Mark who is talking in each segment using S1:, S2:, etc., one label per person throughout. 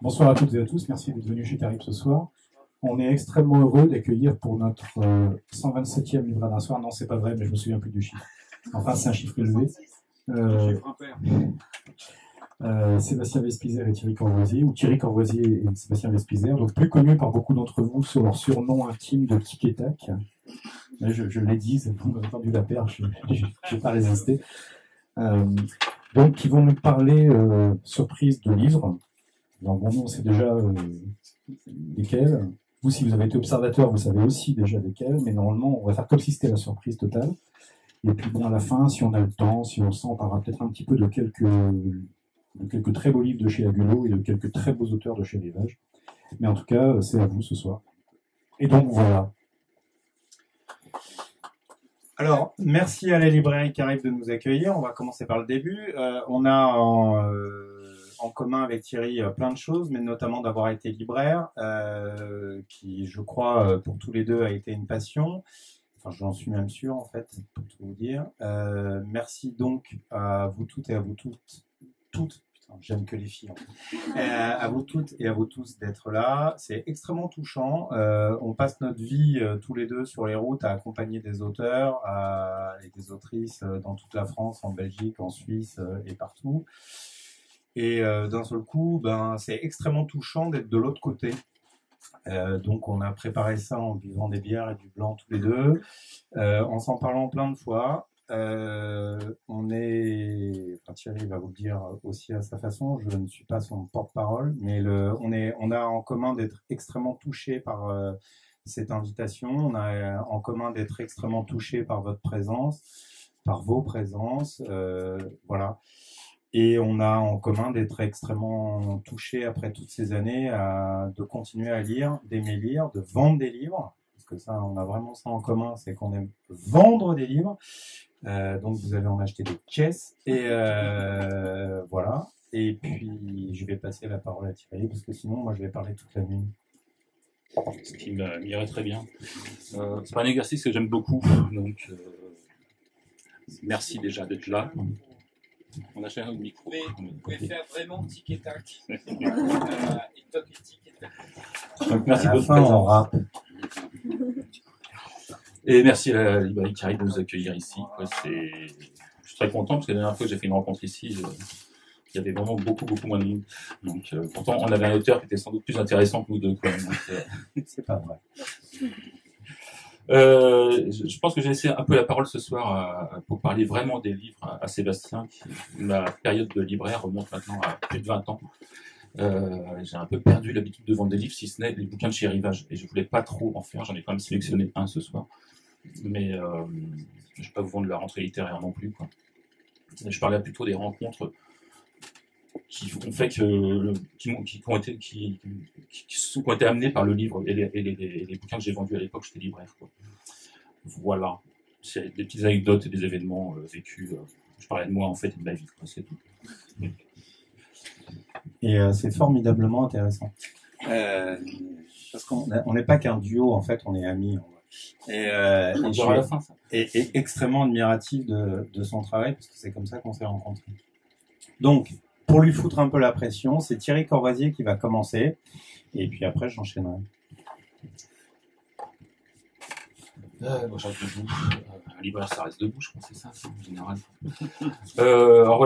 S1: Bonsoir à toutes et à tous, merci d'être venus chez Carib ce soir. On est extrêmement heureux d'accueillir pour notre 127e livre d'un soir. Non, c'est pas vrai, mais je me souviens plus du chiffre. Enfin, c'est un chiffre élevé. Sébastien Vespizer et Thierry Corvoisier, ou Thierry Corvoisier et Sébastien Vespizer, donc plus connus par beaucoup d'entre vous sur leur surnom intime de Tic et Tac. Je l'ai dit, vous m'avez tendu la perche, je n'ai pas résisté. Donc, ils vont nous parler surprise de livres. Alors, bon, nous, on sait déjà lesquels. Vous, si vous avez été observateur, vous savez aussi déjà lesquels, mais normalement, on va faire comme si c'était la surprise totale. Et puis, bon, à la fin, si on a le temps, si on le sent, on parlera peut-être un petit peu de quelques très beaux livres de chez Agulot et de quelques très beaux auteurs de chez Rivage. Mais en tout cas, c'est à vous ce soir. Et donc, voilà.
S2: Alors, merci à la librairie Carib de nous accueillir. On va commencer par le début. On a en commun avec Thierry plein de choses, mais notamment d'avoir été libraire, qui, je crois, pour tous les deux a été une passion. Enfin, j'en suis même sûr, en fait, pour tout vous dire. Merci donc à vous toutes et à vous toutes. Putain, j'aime que les filles. À vous toutes et à vous tous d'être là. C'est extrêmement touchant. On passe notre vie tous les deux sur les routes à accompagner des auteurs et des autrices dans toute la France, en Belgique, en Suisse et partout. Et d'un seul coup, c'est extrêmement touchant d'être de l'autre côté. Donc on a préparé ça en buvant des bières et du blanc tous les deux, en s'en parlant plein de fois. Thierry va vous le dire aussi à sa façon, je ne suis pas son porte-parole, mais on a en commun d'être extrêmement touchés par cette invitation, on a en commun d'être extrêmement touchés par votre présence, par vos présences, voilà. Et on a en commun d'être extrêmement touchés après toutes ces années de continuer à lire, d'aimer lire, de vendre des livres. Parce que ça, on a vraiment ça en commun, c'est qu'on aime vendre des livres. Donc vous allez en acheter des caisses. Et voilà. Et puis, je vais passer la parole à Thierry, parce que sinon, moi, je vais parler toute la nuit.
S3: Ce qui m'irait très bien. C'est pas un exercice que j'aime beaucoup. Donc, merci déjà d'être là. On a chacun le micro.
S4: Vous pouvez faire vraiment tic et tac. Et toc et tic et tac.
S3: Donc, merci
S2: à la
S3: de votre
S2: fin, on
S3: présence.
S2: rappe.
S3: Et merci à la librairie Carib de nous accueillir ici. Je suis très content parce que la dernière fois que j'ai fait une rencontre ici, il y avait vraiment beaucoup moins de monde. Donc, pourtant, on avait un auteur qui était sans doute plus intéressant que nous deux.
S2: C'est pas vrai.
S3: Je pense que j'ai laissé un peu la parole ce soir pour parler vraiment des livres à Sébastien. Ma période de libraire remonte maintenant à plus de 20 ans. J'ai un peu perdu l'habitude de vendre des livres, si ce n'est des bouquins de chez Rivage. Et je voulais pas trop en faire, j'en ai quand même sélectionné un ce soir. Mais je ne vais pas vous vendre la rentrée littéraire non plus, quoi. Je parlais plutôt des rencontres qui ont fait qui ont été amenés par le livre et les bouquins que j'ai vendus à l'époque, j'étais libraire, quoi. Voilà, c'est des petites anecdotes et des événements vécus. Je parlais de moi en fait et de ma vie, quoi, c'est tout.
S2: Et c'est formidablement intéressant. Parce qu'on n'est pas qu'un duo, en fait, on est amis. Et extrêmement admiratif de son travail, parce que c'est comme ça qu'on s'est rencontrés. Donc, pour lui foutre un peu la pression, c'est Thierry Corvoisier qui va commencer, et puis après j'enchaînerai.
S3: Moi, je reste debout. Un libraire, ça reste debout, je pense, c'est ça, en général. Alors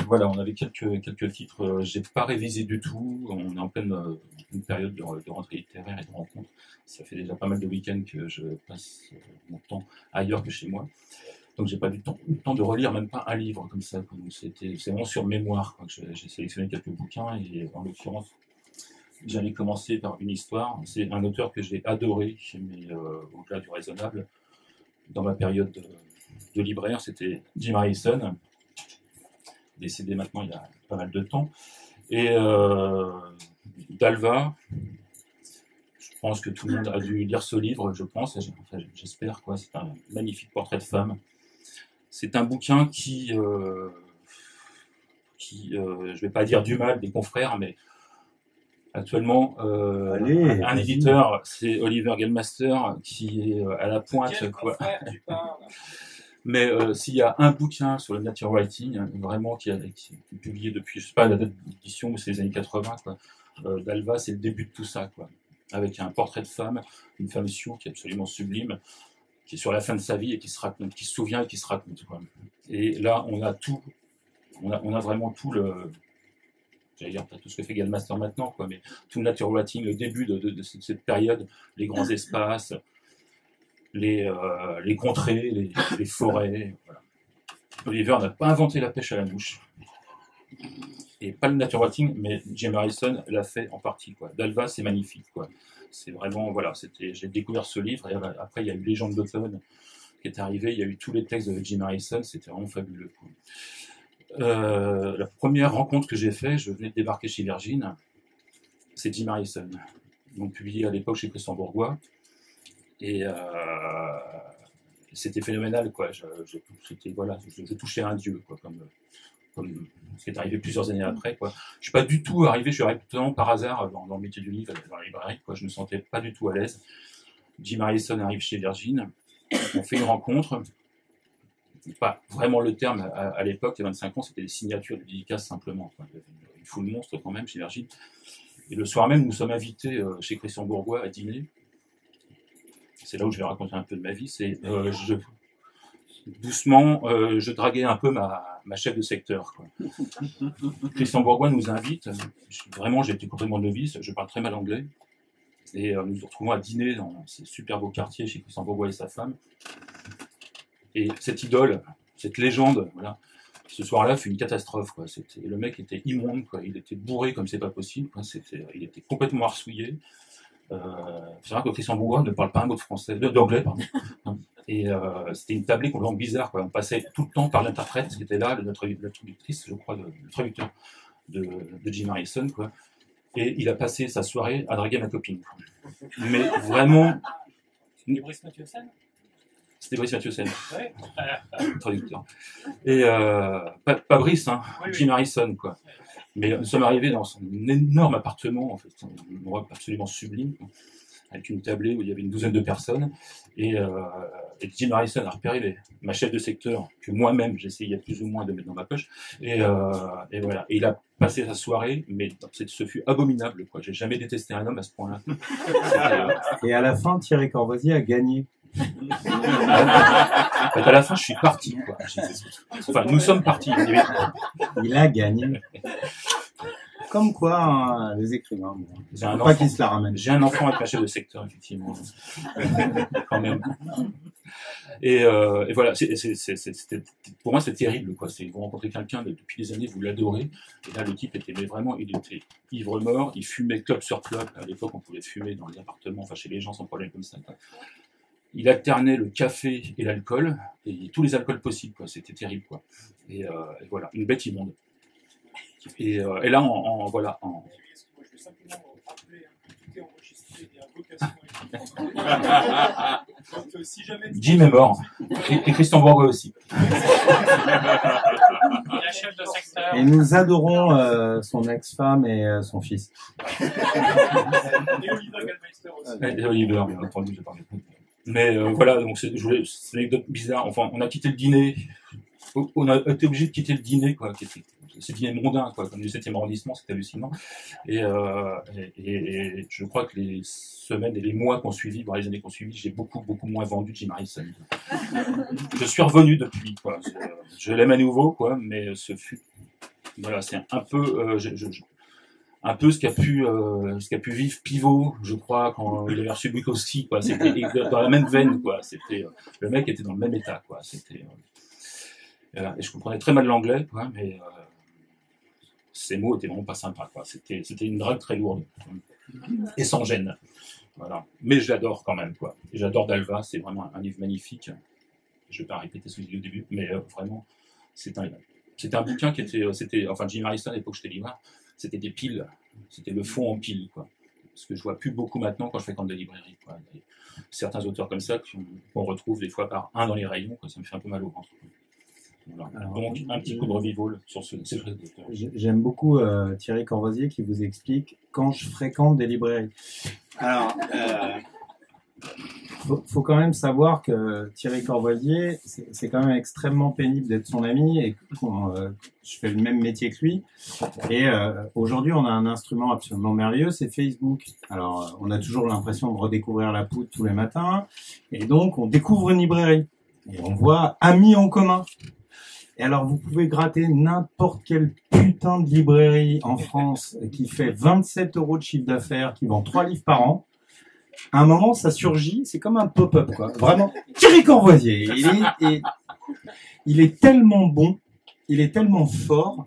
S3: voilà, on avait quelques titres. J'ai pas révisé du tout. On est en pleine période de rentrée littéraire et de rencontres. Ça fait déjà pas mal de week-ends que je passe mon temps ailleurs que chez moi. Donc j'ai pas eu le temps de relire même pas un livre comme ça. C'est vraiment sur mémoire, quoi, que j'ai sélectionné quelques bouquins et en l'occurrence, j'allais commencer par une histoire. C'est un auteur que j'ai adoré, mais au-delà du raisonnable, dans ma période de libraire, c'était Jim Harrison, décédé maintenant il y a pas mal de temps. Et Dalva, je pense que tout le monde a dû lire ce livre, je pense, j'espère, quoi. C'est un magnifique portrait de femme. C'est un bouquin qui je vais pas dire du mal des confrères, mais actuellement, un éditeur, c'est Oliver Gellmaster, qui est à la pointe, quoi. Mais s'il y a un bouquin sur le nature writing, vraiment, qui est publié depuis, je sais pas la date d'édition, mais c'est les années 80, quoi. d'Alva, c'est le début de tout ça, quoi. Avec un portrait de femme, une femme Sioux qui est absolument sublime, qui est sur la fin de sa vie et qui se raconte, qui se souvient et qui se raconte, quoi. Et là, on a tout, on a vraiment tout le, j'allais dire pas tout ce que fait Galmaster maintenant, quoi, mais tout le nature writing, le début de cette période, les grands espaces, les contrées, les forêts. Voilà. Oliver n'a pas inventé la pêche à la mouche. Et pas le nature writing, mais Jim Harrison l'a fait en partie, quoi. D'Alva, c'est magnifique, quoi. C'est vraiment, voilà, j'ai découvert ce livre, et après, il y a eu Légende d'automne qui est arrivé, il y a eu tous les textes de Jim Harrison, c'était vraiment fabuleux, quoi. La première rencontre que j'ai faite, je venais de débarquer chez Virgin, c'est Jim Harrison. Donc, publié à l'époque chez Christian Bourgois. Et c'était phénoménal, quoi. Voilà, je touchais un dieu, quoi, comme ce qui est arrivé plusieurs années après, quoi. Je suis pas du tout arrivé, je suis arrivé totalement par hasard dans le métier du livre, dans la librairie, quoi. Je me sentais pas du tout à l'aise. Jim Harrison arrive chez Virgin, on fait une rencontre. Pas vraiment le terme à l'époque, il y a 25 ans, c'était des signatures, des dédicaces simplement, quoi. Il y avait une foule monstre quand même chez Virgin. Et le soir même, nous sommes invités chez Christian Bourgois à dîner. C'est là où je vais raconter un peu de ma vie. Doucement, je draguais un peu ma chef de secteur, quoi. Christian Bourgois nous invite. Vraiment, j'ai été complètement novice. Je parle très mal anglais. Et nous nous retrouvons à dîner dans ces super beaux quartiers chez Christian Bourgois et sa femme. Et cette idole, cette légende, voilà, ce soir-là fut une catastrophe, quoi. Le mec était immonde, quoi. Il était bourré comme c'est pas possible, quoi. Il était complètement arsouillé. C'est vrai que Christian Bourgois ne parle pas un mot de français, d'anglais, pardon. Et c'était une tablée complètement bizarre, quoi. On passait tout le temps par l'interprète qui était là, la traductrice, je crois, le traducteur de Jim Harrison, quoi. Et il a passé sa soirée à draguer ma copine, quoi. Mais vraiment.
S4: C'était Brice Mathieusen.
S3: C'était Brice Mathieusen,
S4: Ouais.
S3: traducteur. Et pas Brice, hein,
S4: Oui,
S3: Jim Harrison, quoi. Mais nous sommes arrivés dans son énorme appartement, en fait, une Europe absolument sublime, quoi, avec une tablée où il y avait une douzaine de personnes. Et Jim Harrison a repéré ma chef de secteur, que moi-même j'essayais plus ou moins de mettre dans ma poche. Et voilà. Et il a passé sa soirée, mais ce fut abominable, quoi. J'ai jamais détesté un homme à ce point-là.
S2: Et à la fin, Thierry Corvoisier a gagné.
S3: À la fin, je suis parti, quoi. Enfin, nous sommes partis.
S2: Il a gagné. Comme quoi, hein, les écrivains, bon, pas qu'ils se la ramènent.
S3: J'ai un enfant avec ma chef de secteur, effectivement. Quand même. Et voilà, pour moi, c'est terrible, quoi. Vous rencontrez quelqu'un depuis des années, vous l'adorez. Et là, le type était, mais vraiment, il était ivre-mort, il fumait clope sur clope. À l'époque, on pouvait fumer dans les appartements, enfin, chez les gens sans problème comme ça, quoi. Il alternait le café et l'alcool, et tous les alcools possibles, quoi. C'était terrible, quoi. Et voilà, une bête immonde. Et là, voilà.
S4: Excuse-moi, je vais simplement rappeler que tout est enregistré et invocation. Donc, si jamais
S3: Jim est mort. Et Christian Bourgois aussi.
S4: la chef de secteur.
S2: Et nous adorons son ex-femme et son fils.
S4: Et Oliver Gallmeister aussi.
S3: Et Oliver, bien entendu, j'ai parlé. Mais voilà, donc c'est une anecdote bizarre. Enfin, on a quitté le dîner. On a été obligé de quitter le dîner, quoi, qui était ce dîner mondain, quoi, comme du 7e arrondissement, c'était hallucinant. Et je crois que les semaines et les mois qu'on suivi, voire les années qu'on suivi, j'ai beaucoup moins vendu Jim Harrison. Je suis revenu depuis, quoi. Je l'aime à nouveau, quoi, mais ce fut, voilà, c'est un peu, un peu ce qu'a pu vivre Pivot, je crois, quand il avait reçu Bukowski, quoi. C'était dans la même veine, quoi. Le mec était dans le même état, quoi. Et je comprenais très mal l'anglais, quoi, mais ces mots étaient vraiment pas sympas, quoi. C'était une drague très lourde et sans gêne, voilà. Mais je l'adore quand même, quoi. Et j'adore d'Alva, c'est vraiment un livre magnifique. Je vais pas répéter ce que j'ai dit au début, mais vraiment, c'était un bouquin qui était, enfin, Jim Harrison à l'époque j'étais libraire, c'était des piles, c'était le fond en piles, quoi. Ce que je vois plus beaucoup maintenant quand je fréquente des librairies, quoi. Certains auteurs comme ça qu'on retrouve des fois par un dans les rayons, quoi. Ça me fait un peu mal au ventre. Voilà. Alors, donc, un petit coup de revival sur ces auteurs.
S2: J'aime beaucoup Thierry Corvoisier qui vous explique quand je fréquente des librairies. Alors, faut quand même savoir que Thierry Corvoisier, c'est quand même extrêmement pénible d'être son ami et je fais le même métier que lui. Et aujourd'hui, on a un instrument absolument merveilleux, c'est Facebook. Alors, on a toujours l'impression de redécouvrir la poudre tous les matins. Et donc, on découvre une librairie. Et on voit amis en commun. Et alors, vous pouvez gratter n'importe quelle putain de librairie en France qui fait 27 € de chiffre d'affaires, qui vend 3 livres par an. À un moment, ça surgit, c'est comme un pop-up, quoi. Vraiment, Thierry Corvoisier. Il est tellement bon, il est tellement fort,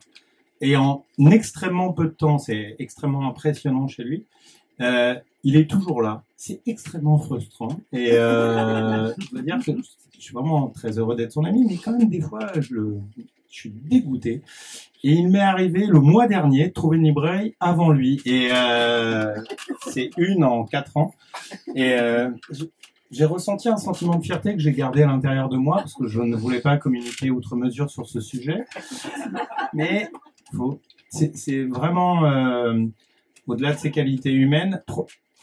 S2: et en extrêmement peu de temps, c'est extrêmement impressionnant chez lui. Il est toujours là. C'est extrêmement frustrant. Et je veux dire que je suis vraiment très heureux d'être son ami, mais quand même, des fois, je suis dégoûté. Et il m'est arrivé le mois dernier de trouver une librairie avant lui. Et c'est une en 4 ans. Et j'ai ressenti un sentiment de fierté que j'ai gardé à l'intérieur de moi, parce que je ne voulais pas communiquer outre mesure sur ce sujet. Mais c'est vraiment, au-delà de ses qualités humaines,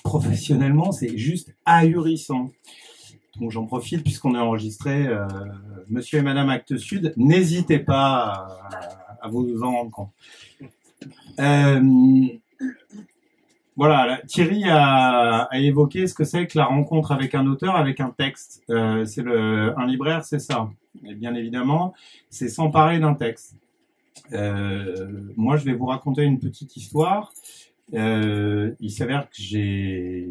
S2: professionnellement, c'est juste ahurissant. Donc j'en profite puisqu'on est enregistré, Monsieur et Madame Actes Sud, n'hésitez pas à vous en rendre compte. Voilà, là, Thierry a évoqué ce que c'est que la rencontre avec un auteur, avec un texte. Un libraire, c'est ça. Et bien évidemment, c'est s'emparer d'un texte. Moi, je vais vous raconter une petite histoire. Il s'avère que j'ai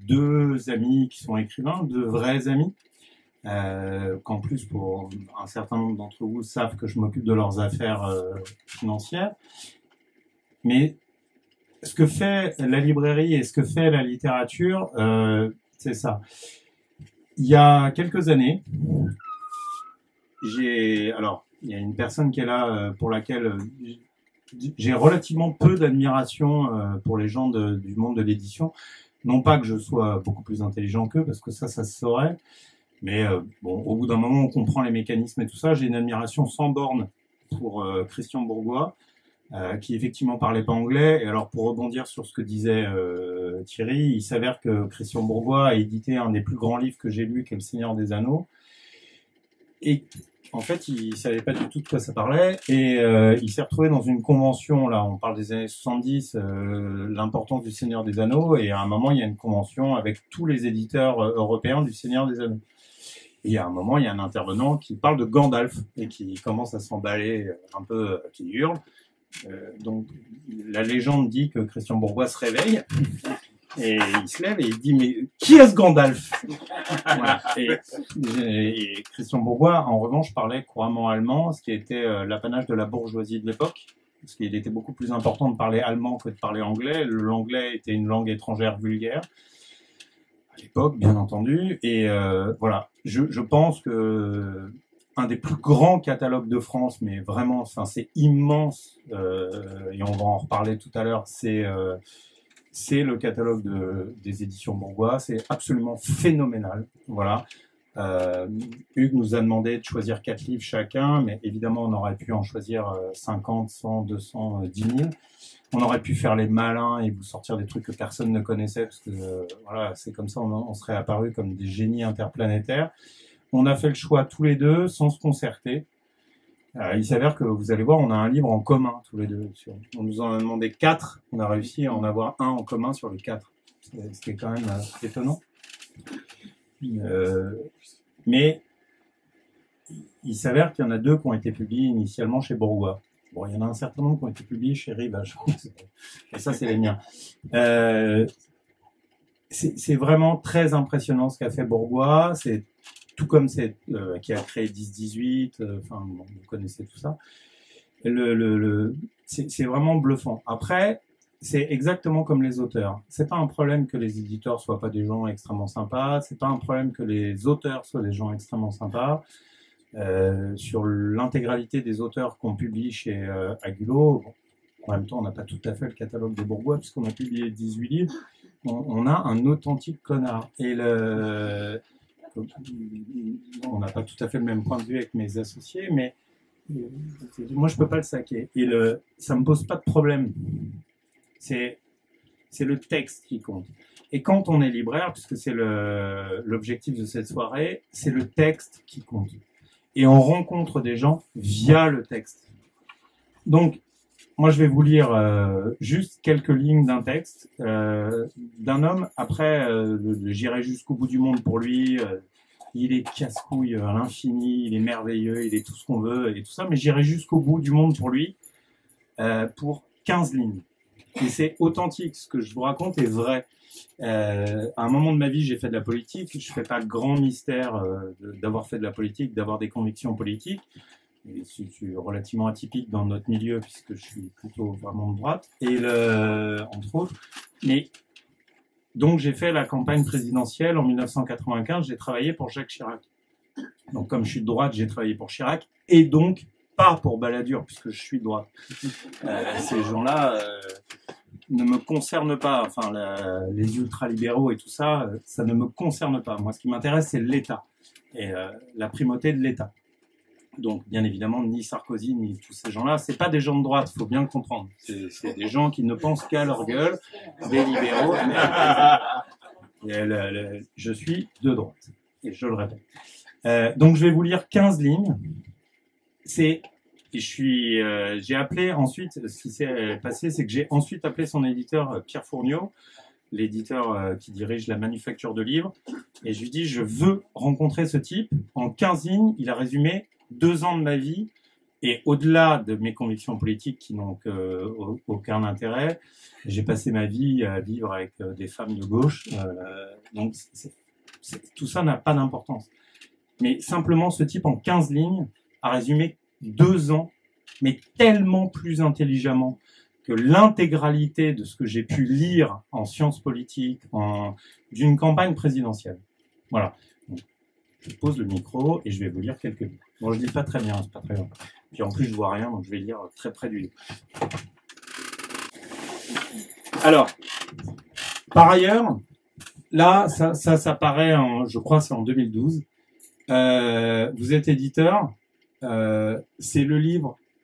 S2: 2 amis qui sont écrivains, 2 vrais amis, qu'en plus, pour un certain nombre d'entre vous, savent que je m'occupe de leurs affaires financières. Mais ce que fait la librairie et ce que fait la littérature, c'est ça. Il y a quelques années, il y a une personne qui est là pour laquelle j'ai relativement peu d'admiration pour les gens du monde de l'édition. Non pas que je sois beaucoup plus intelligent qu'eux, parce que ça se saurait. Mais bon, au bout d'un moment, on comprend les mécanismes et tout ça. J'ai une admiration sans borne pour Christian Bourgois, qui effectivement parlait pas anglais. Et alors, pour rebondir sur ce que disait Thierry, il s'avère que Christian Bourgois a édité un des plus grands livres que j'ai lu, qui est Le Seigneur des Anneaux. Et en fait, il savait pas du tout de quoi ça parlait. Et il s'est retrouvé dans une convention, là, on parle des années 70, l'importance du Seigneur des Anneaux. Et à un moment, il y a une convention avec tous les éditeurs européens du Seigneur des Anneaux. Et à un moment, il y a un intervenant qui parle de Gandalf et qui commence à s'emballer un peu, qui hurle. Donc, la légende dit que Christian Bourgois se réveille et il se lève et il dit mais qui est ce Gandalf? Voilà. Et Christian Bourgois, en revanche, parlait couramment allemand, ce qui était l'apanage de la bourgeoisie de l'époque, parce qu'il était beaucoup plus important de parler allemand que de parler anglais. L'anglais était une langue étrangère vulgaire à l'époque, bien entendu. Et voilà, je pense que un des plus grands catalogues de France, mais vraiment, enfin, c'est immense, et on va en reparler tout à l'heure, c'est le catalogue des éditions Bourgois, c'est absolument phénoménal, voilà. Hugues nous a demandé de choisir 4 livres chacun, mais évidemment, on aurait pu en choisir 50, 100, 200, 10 000. On aurait pu faire les malins et vous sortir des trucs que personne ne connaissait, parce que voilà, c'est comme ça, on serait apparus comme des génies interplanétaires. On a fait le choix tous les deux, sans se concerter. Il s'avère que, vous allez voir, on a un livre en commun, tous les deux. On nous en a demandé 4, on a réussi à en avoir un en commun sur les 4. Ce qui est quand même étonnant. Mais il s'avère qu'il y en a 2 qui ont été publiés initialement chez Bourgois. Bon, il y en a un certain nombre qui ont été publiés chez Rivage. Et ça, c'est les miens. C'est vraiment très impressionnant ce qu'a fait Bourgois. C'est tout comme c'est qui a créé 10-18, enfin bon, vous connaissez tout ça. C'est vraiment bluffant. Après, c'est exactement comme les auteurs. C'est pas un problème que les éditeurs soient pas des gens extrêmement sympas. C'est pas un problème que les auteurs soient des gens extrêmement sympas. Sur l'intégralité des auteurs qu'on publie chez Agulot, bon, en même temps, on n'a pas tout à fait le catalogue des Bourgois puisqu'on a publié 18 livres. On a un authentique connard. Et on n'a pas tout à fait le même point de vue avec mes associés, mais moi je peux pas le saquer. Et ça me pose pas de problème. c'est le texte qui compte. Et quand on est libraire, puisque c'est l'objectif de cette soirée, c'est le texte qui compte. Et on rencontre des gens via le texte. Donc, moi, je vais vous lire juste quelques lignes d'un texte d'un homme. Après, j'irai jusqu'au bout du monde pour lui. Il est casse-couille à l'infini, il est merveilleux, il est tout ce qu'on veut et tout ça. Mais j'irai jusqu'au bout du monde pour lui pour 15 lignes. Et c'est authentique. Ce que je vous raconte est vrai. À un moment de ma vie, j'ai fait de la politique. Je fais pas grand mystère d'avoir fait de la politique, d'avoir des convictions politiques. Et c'est relativement atypique dans notre milieu puisque je suis plutôt vraiment de droite. Et entre autres. Mais donc j'ai fait la campagne présidentielle en 1995. J'ai travaillé pour Jacques Chirac. Donc comme je suis de droite, j'ai travaillé pour Chirac et donc pas pour Balladur puisque je suis de droite. Ces gens-là. Ne me concerne pas, enfin les ultralibéraux et tout ça, ça ne me concerne pas. Moi, ce qui m'intéresse, c'est l'État et la primauté de l'État. Donc, bien évidemment, ni Sarkozy, ni tous ces gens-là, c'est pas des gens de droite, faut bien le comprendre. C'est des gens qui ne pensent qu'à leur gueule, des libéraux. Je suis de droite, et je le répète. Donc, je vais vous lire 15 lignes. J'ai appelé ensuite, ce qui s'est passé, c'est que j'ai ensuite appelé son éditeur Pierre Fourniot, l'éditeur qui dirige la manufacture de livres, et je lui dis, je veux rencontrer ce type. En 15 lignes, il a résumé 2 ans de ma vie, et au-delà de mes convictions politiques qui n'ont aucun intérêt, j'ai passé ma vie à vivre avec des femmes de gauche, donc tout ça n'a pas d'importance. Mais simplement, ce type, en 15 lignes, a résumé 2 ans, mais tellement plus intelligemment que l'intégralité de ce que j'ai pu lire en sciences politiques, d'une campagne présidentielle. Voilà. Donc, je pose le micro et je vais vous lire quelques lignes. Bon, je lis pas très bien, c'est pas très bien. Puis en plus, je vois rien, donc je vais lire très près du livre. Alors, par ailleurs, là, ça paraît, je crois, c'est en 2012. Vous êtes éditeur. C'est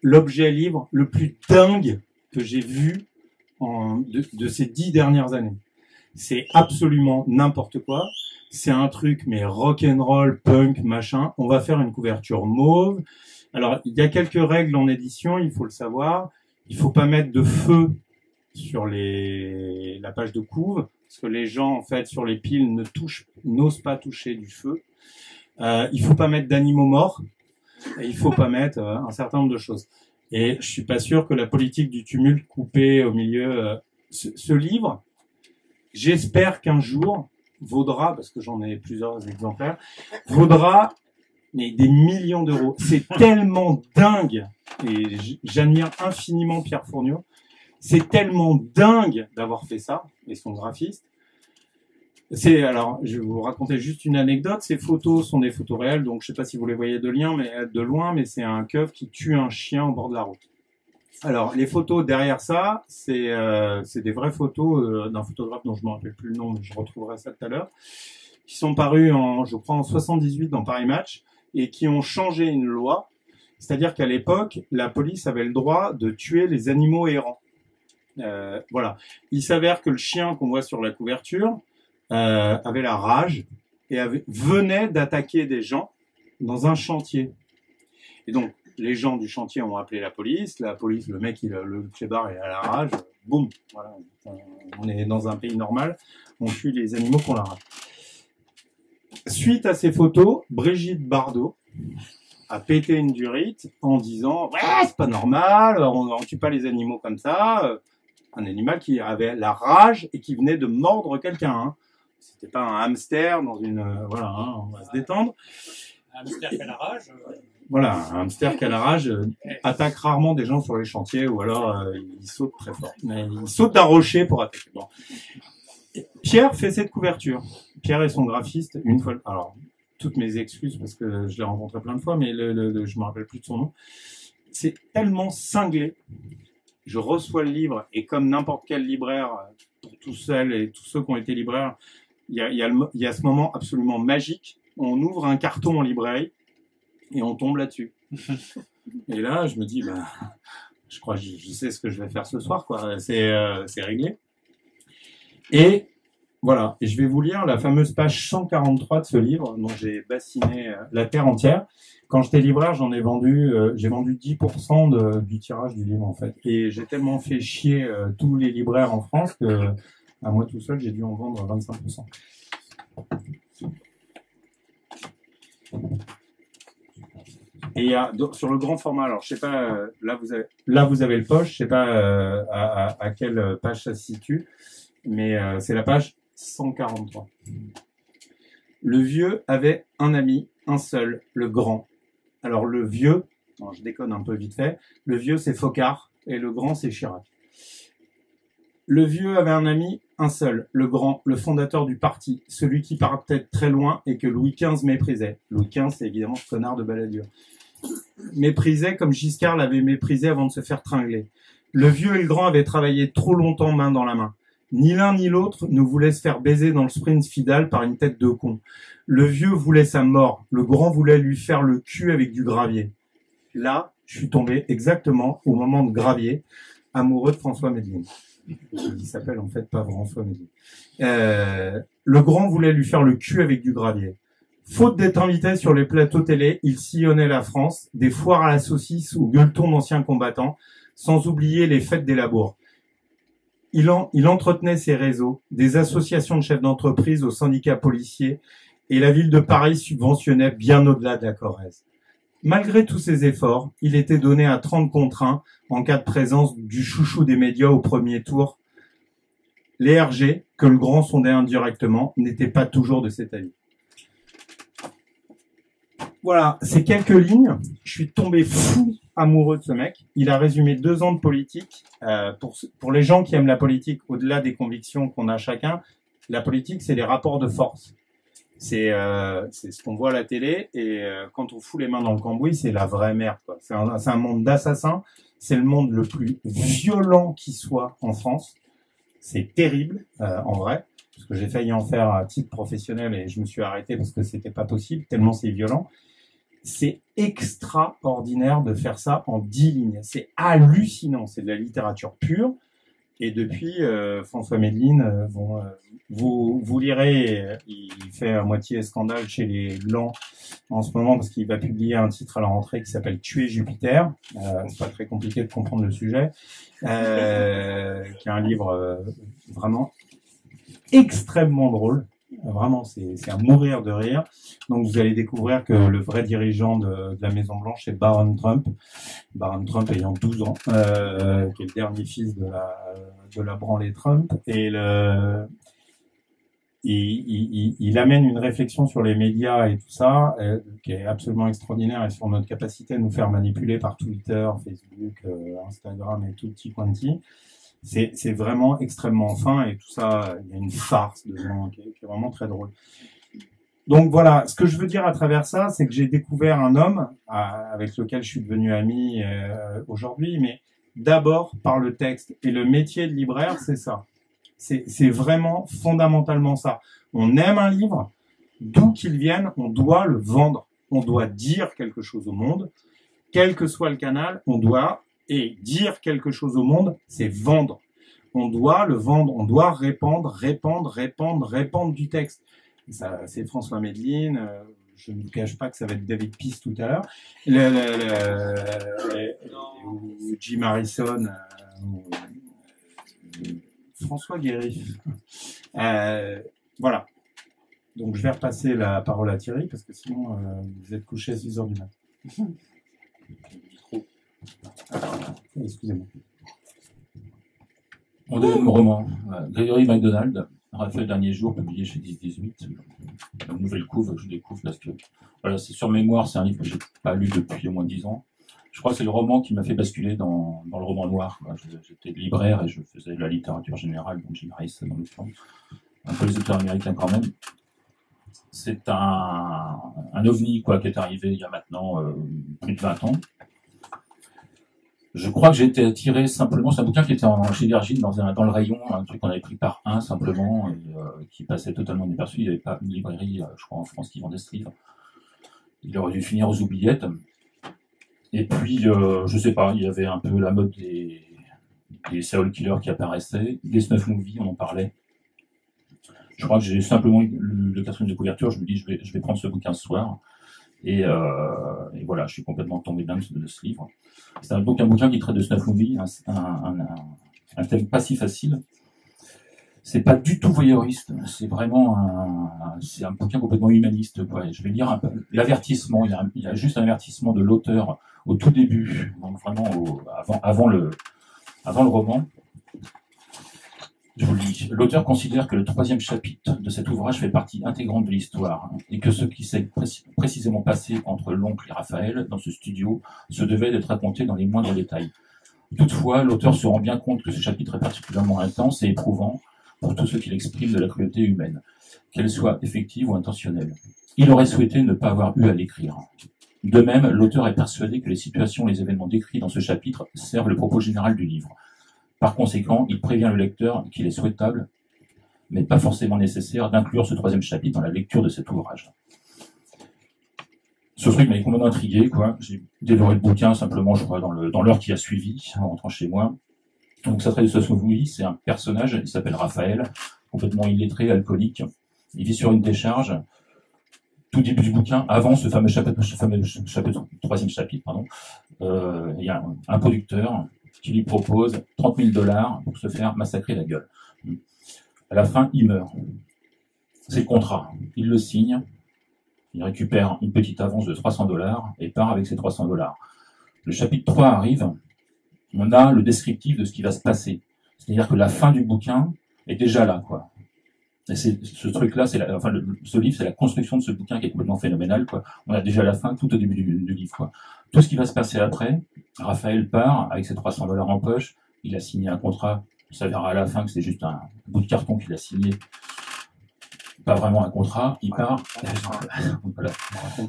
S2: l'objet livre le plus dingue que j'ai vu de ces 10 dernières années. C'est absolument n'importe quoi. C'est un truc, mais rock'n'roll, punk, machin. On va faire une couverture mauve. Alors, il y a quelques règles en édition, il faut le savoir. Il faut pas mettre de feu sur la page de couve, parce que les gens, en fait, sur les piles, n'osent pas toucher du feu. Il faut pas mettre d'animaux morts. Et il faut pas mettre un certain nombre de choses. Et je suis pas sûr que la politique du tumulte coupé au milieu... Ce livre, j'espère qu'un jour vaudra, parce que j'en ai plusieurs exemplaires, vaudra mais des millions d'euros. C'est tellement dingue, et j'admire infiniment Pierre Fourniot, c'est tellement dingue d'avoir fait ça, et son graphiste. Alors, je vais vous raconter juste une anecdote. Ces photos sont des photos réelles, donc je sais pas si vous les voyez de loin, mais c'est un keuf qui tue un chien au bord de la route. Alors, les photos derrière ça, c'est des vraies photos d'un photographe dont je me rappelle plus le nom, mais je retrouverai ça tout à l'heure, qui sont parues je crois en 78 dans Paris Match, et qui ont changé une loi. C'est-à-dire qu'à l'époque, la police avait le droit de tuer les animaux errants. Voilà. Il s'avère que le chien qu'on voit sur la couverture avait la rage et venait d'attaquer des gens dans un chantier. Et donc, les gens du chantier ont appelé la police, le mec, le clébard est à la rage, boum, voilà, on est dans un pays normal, on tue les animaux qu'on la rage. Suite à ces photos, Brigitte Bardot a pété une durite en disant « Ouais, c'est pas normal, on tue pas les animaux comme ça. » Un animal qui avait la rage et qui venait de mordre quelqu'un. Hein. C'était pas un hamster dans une... voilà, hein, on va se détendre.
S4: Un hamster qui a la rage.
S2: Voilà, un hamster qui a la rage attaque rarement des gens sur les chantiers ou alors il saute très fort. Mais il saute d'un rocher pour attaquer. Bon. Pierre fait cette couverture. Pierre est son graphiste. Une fois, alors, toutes mes excuses parce que je l'ai rencontré plein de fois, mais je me rappelle plus de son nom. C'est tellement cinglé. Je reçois le livre et comme n'importe quel libraire, pour tous celles et tous ceux qui ont été libraires, il y a ce moment absolument magique. On ouvre un carton en librairie et on tombe là-dessus. Et là, je me dis, je crois que je sais ce que je vais faire ce soir, quoi. C'est réglé. Et voilà, et je vais vous lire la fameuse page 143 de ce livre dont j'ai bassiné la terre entière. Quand j'étais libraire, j'ai vendu 10% du tirage du livre en fait. Et j'ai tellement fait chier tous les libraires en France que à moi tout seul, j'ai dû en vendre 25%. Et il y a sur le grand format, alors je sais pas, là vous avez le poche, je sais pas à quelle page ça se situe, mais c'est la page 143. Le vieux avait un ami, un seul, le grand. Alors le vieux, non, je déconne un peu vite fait, le vieux c'est Focard et le grand c'est Chirac. Le vieux avait un ami, un seul, le grand, le fondateur du parti, celui qui partait très loin et que Louis XV méprisait. Louis XV, c'est évidemment ce connard de Balladur. Méprisait comme Giscard l'avait méprisé avant de se faire tringler. Le vieux et le grand avaient travaillé trop longtemps main dans la main. Ni l'un ni l'autre ne voulait se faire baiser dans le sprint Fidal par une tête de con. Le vieux voulait sa mort, le grand voulait lui faire le cul avec du gravier. Là, je suis tombé exactement au moment de Gravier, amoureux de François Medline. Il s'appelle en fait pas François Medline. Le grand voulait lui faire le cul avec du gravier. Faute d'être invité sur les plateaux télé, il sillonnait la France, des foires à la saucisse ou gueuletons d'anciens combattants, sans oublier les fêtes des labours. Il entretenait ses réseaux, des associations de chefs d'entreprise aux syndicats policiers, et la ville de Paris subventionnait bien au-delà de la Corrèze. Malgré tous ses efforts, il était donné à 30 contre 1 en cas de présence du chouchou des médias au premier tour. Les RG, que le grand sondait indirectement, n'étaient pas toujours de cet avis. Voilà, ces quelques lignes, je suis tombé fou amoureux de ce mec. Il a résumé 2 ans de politique. Pour les gens qui aiment la politique, au-delà des convictions qu'on a chacun, la politique, c'est les rapports de force. C'est ce qu'on voit à la télé, et quand on fout les mains dans le cambouis, c'est la vraie merde, quoi. C'est un monde d'assassins. C'est le monde le plus violent qui soit en France. C'est terrible, en vrai, parce que j'ai failli en faire à titre professionnel et je me suis arrêté parce que c'était pas possible, tellement c'est violent. C'est extraordinaire de faire ça en 10 lignes. C'est hallucinant. C'est de la littérature pure. Et depuis, François Medline, vous lirez, il fait à moitié scandale chez les Blancs en ce moment parce qu'il va publier un titre à la rentrée qui s'appelle Tuer Jupiter. C'est pas très compliqué de comprendre le sujet. Qui est un livre vraiment extrêmement drôle. Vraiment, c'est à mourir de rire. Donc, vous allez découvrir que le vrai dirigeant de la Maison Blanche, c'est Barron Trump. Barron Trump ayant 12 ans, qui est le dernier fils de la branlée Trump. Et il amène une réflexion sur les médias et tout ça, qui est absolument extraordinaire, et sur notre capacité à nous faire manipuler par Twitter, Facebook, Instagram et tout petit quanti. C'est vraiment extrêmement fin, et tout ça, il y a une farce dedans qui est vraiment très drôle. Donc voilà, ce que je veux dire à travers ça, c'est que j'ai découvert un homme avec lequel je suis devenu ami aujourd'hui, mais d'abord par le texte. Et le métier de libraire, c'est ça. C'est vraiment fondamentalement ça. On aime un livre, d'où qu'il vienne, on doit le vendre. On doit dire quelque chose au monde. Quel que soit le canal, on doit... Et dire quelque chose au monde, c'est vendre. On doit le vendre, on doit répandre du texte. Ça, c'est François Medline, je ne vous cache pas que ça va être David Peace tout à l'heure, ou Jim Harrison, François Guéry. Voilà. Donc je vais repasser la parole à Thierry, parce que sinon vous êtes couché à 6h du matin. Excusez-moi.
S3: Mon deuxième roman, Gregory MacDonald, Raphaël Dernier Jour, publié chez 10-18. Une nouvelle couve que je découvre parce que voilà, c'est sur mémoire, c'est un livre que j'ai pas lu depuis au moins 10 ans. Je crois que c'est le roman qui m'a fait basculer dans le roman noir. J'étais libraire et je faisais de la littérature générale, donc Jim Harrison dans le fond. Un peu les auteurs américains quand même. C'est un ovni quoi, qui est arrivé il y a maintenant plus de 20 ans. Je crois que j'ai été attiré simplement, c'est un bouquin qui était chez Virgin dans le rayon, un truc qu'on avait pris par un simplement, et qui passait totalement inaperçu. Il n'y avait pas une librairie, je crois, en France qui vendait ce livre. Il aurait dû finir aux oubliettes. Et puis, je sais pas, il y avait un peu la mode des serial killers qui apparaissaient, des snuff movies, on en parlait. Je crois que j'ai simplement eu le quatrième de couverture, je me dis je vais prendre ce bouquin ce soir. Et voilà, je suis complètement tombé dingue de ce livre. C'est un bouquin qui traite de snuff movie, un thème pas si facile. C'est pas du tout voyeuriste, c'est vraiment c'est un bouquin complètement humaniste, quoi. Je vais lire un peu l'avertissement, il y a juste un avertissement de l'auteur au tout début, donc vraiment avant le roman. Je vous le lis. L'auteur considère que le 3e chapitre de cet ouvrage fait partie intégrante de l'histoire et que ce qui s'est précisément passé entre l'oncle et Raphaël dans ce studio se devait d'être raconté dans les moindres détails. Toutefois, l'auteur se rend bien compte que ce chapitre est particulièrement intense et éprouvant pour tout ce qu'il exprime de la cruauté humaine, qu'elle soit effective ou intentionnelle. Il aurait souhaité ne pas avoir eu à l'écrire. De même, l'auteur est persuadé que les situations et les événements décrits dans ce chapitre servent le propos général du livre. Par conséquent, il prévient le lecteur qu'il est souhaitable, mais pas forcément nécessaire, d'inclure ce 3e chapitre dans la lecture de cet ouvrage. Ce truc m'avait complètement intrigué, quoi. J'ai dévoré le bouquin simplement, je crois, dans l'heure qui a suivi, en rentrant chez moi. Donc ça traite de ce movie, c'est un personnage, il s'appelle Raphaël, complètement illettré, alcoolique. Il vit sur une décharge. Tout début du bouquin, avant ce fameux chapitre 3e chapitre, pardon, il y a un producteur qui lui propose 30 000 $ pour se faire massacrer la gueule. À la fin, il meurt. C'est le contrat. Il le signe, il récupère une petite avance de 300 $ et part avec ces 300 $. Le chapitre 3 arrive, on a le descriptif de ce qui va se passer. C'est-à-dire que la fin du bouquin est déjà là, quoi. Et ce truc-là, ce livre, c'est la construction de ce bouquin qui est complètement phénoménal, quoi. On a déjà la fin tout au début du livre, quoi. Tout ce qui va se passer après, Raphaël part avec ses 300 $ en poche, il a signé un contrat, ça verra à la fin que c'est juste un bout de carton qu'il a signé, pas vraiment un contrat, il part.
S2: Voilà.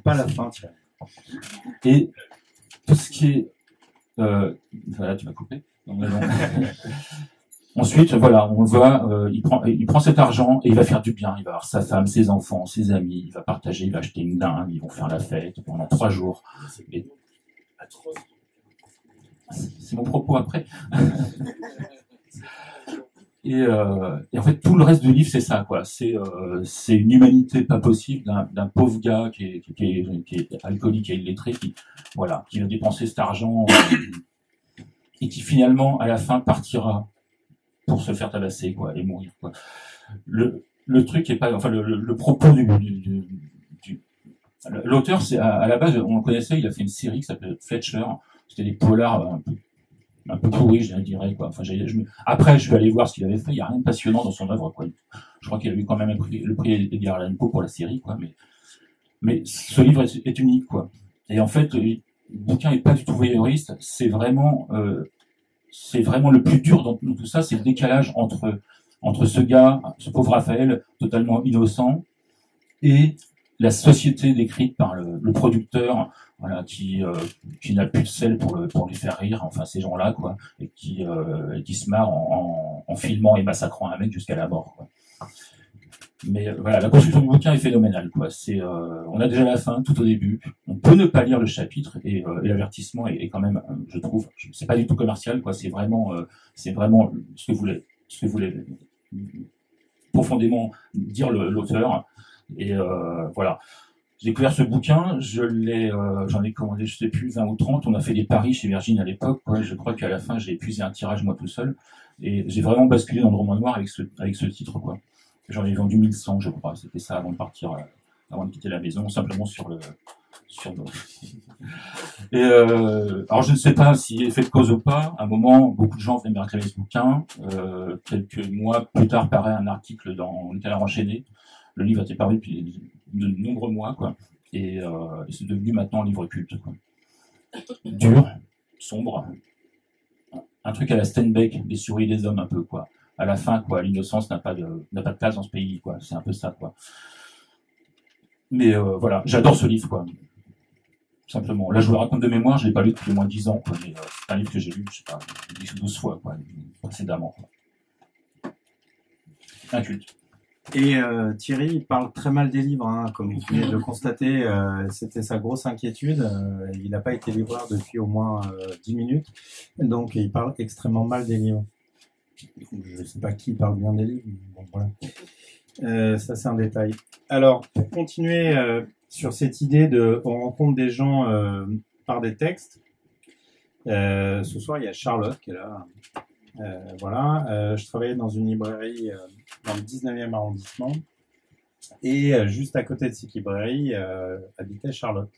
S2: Pas la fin, tiens.
S3: Et tout ce qui est... voilà, tu m'as coupé. Ensuite, voilà, on le voit, il prend cet argent et il va faire du bien. Il va avoir sa femme, ses enfants, ses amis, il va partager, il va acheter une dinde, ils vont faire la fête pendant 3 jours. Et... c'est mon propos après. Et en fait, tout le reste du livre, c'est ça, quoi. C'est une humanité pas possible d'un pauvre gars qui est alcoolique et illettré, qui va dépenser cet argent et qui finalement, à la fin, partira pour se faire tabasser, quoi, et mourir, quoi. Le truc est pas, enfin, le propos l'auteur, c'est à la base, on le connaissait, il a fait une série qui s'appelle Fletcher. C'était des polars un peu pourris, je dirais, quoi. Enfin, après, je suis allé voir ce qu'il avait fait. Il n'y a rien de passionnant dans son œuvre, quoi. Je crois qu'il a eu quand même le prix Edgar Allan Poe pour la série, quoi. Mais ce livre est unique, quoi. Et en fait, le bouquin est pas du tout voyeuriste. C'est vraiment le plus dur dans tout ça, c'est le décalage entre ce gars, ce pauvre Raphaël, totalement innocent, et la société décrite par le producteur, voilà, qui n'a plus de sel pour les faire rire, enfin ces gens-là, quoi, et qui se marrent en filmant et massacrant un mec jusqu'à la mort, quoi. Mais voilà, la construction du bouquin est phénoménale, quoi. On a déjà la fin tout au début. On peut ne pas lire le chapitre et l'avertissement est quand même, je trouve, c'est pas du tout commercial, quoi. C'est vraiment ce que voulait profondément dire l'auteur. Et voilà. J'ai découvert ce bouquin, j'en ai commandé, je sais plus, 20 ou 30. On a fait des paris chez Virgin à l'époque, quoi. Je crois qu'à la fin, j'ai épuisé un tirage moi tout seul. Et j'ai vraiment basculé dans le roman noir avec ce titre, quoi. J'en ai vendu 1100, je crois. C'était ça avant de partir, avant de quitter la maison, simplement sur nos... Et alors je ne sais pas si effet de cause ou pas. À un moment, beaucoup de gens venaient me réclamer ce bouquin. Quelques mois plus tard, paraît un article dans le Canard enchaîné. Le livre a été paru depuis de nombreux mois, quoi. Et c'est devenu maintenant un livre culte, quoi. Dur, sombre, un truc à la Steinbeck, des souris des hommes un peu, quoi. À la fin, quoi, l'innocence n'a pas de place dans ce pays, quoi. C'est un peu ça, quoi. Mais voilà, j'adore ce livre, quoi. Simplement. Là, je vous le raconte de mémoire, je l'ai pas lu depuis au moins 10 ans, quoi. Mais c'est un livre que j'ai lu, je sais pas, 12 fois, quoi, précédemment, quoi. Un culte.
S2: Et Thierry parle très mal des livres, hein, comme vous venez de le constater, c'était sa grosse inquiétude. Il n'a pas été livreur depuis au moins 10 minutes, donc il parle extrêmement mal des livres. Je ne sais pas qui parle bien des livres, mais bon, voilà. Ça, c'est un détail. Alors, pour continuer sur cette idée de on rencontre des gens par des textes, ce soir, il y a Charlotte qui est là. Voilà. Je travaillais dans une librairie dans le 19e arrondissement. Et juste à côté de cette librairie habitait Charlotte.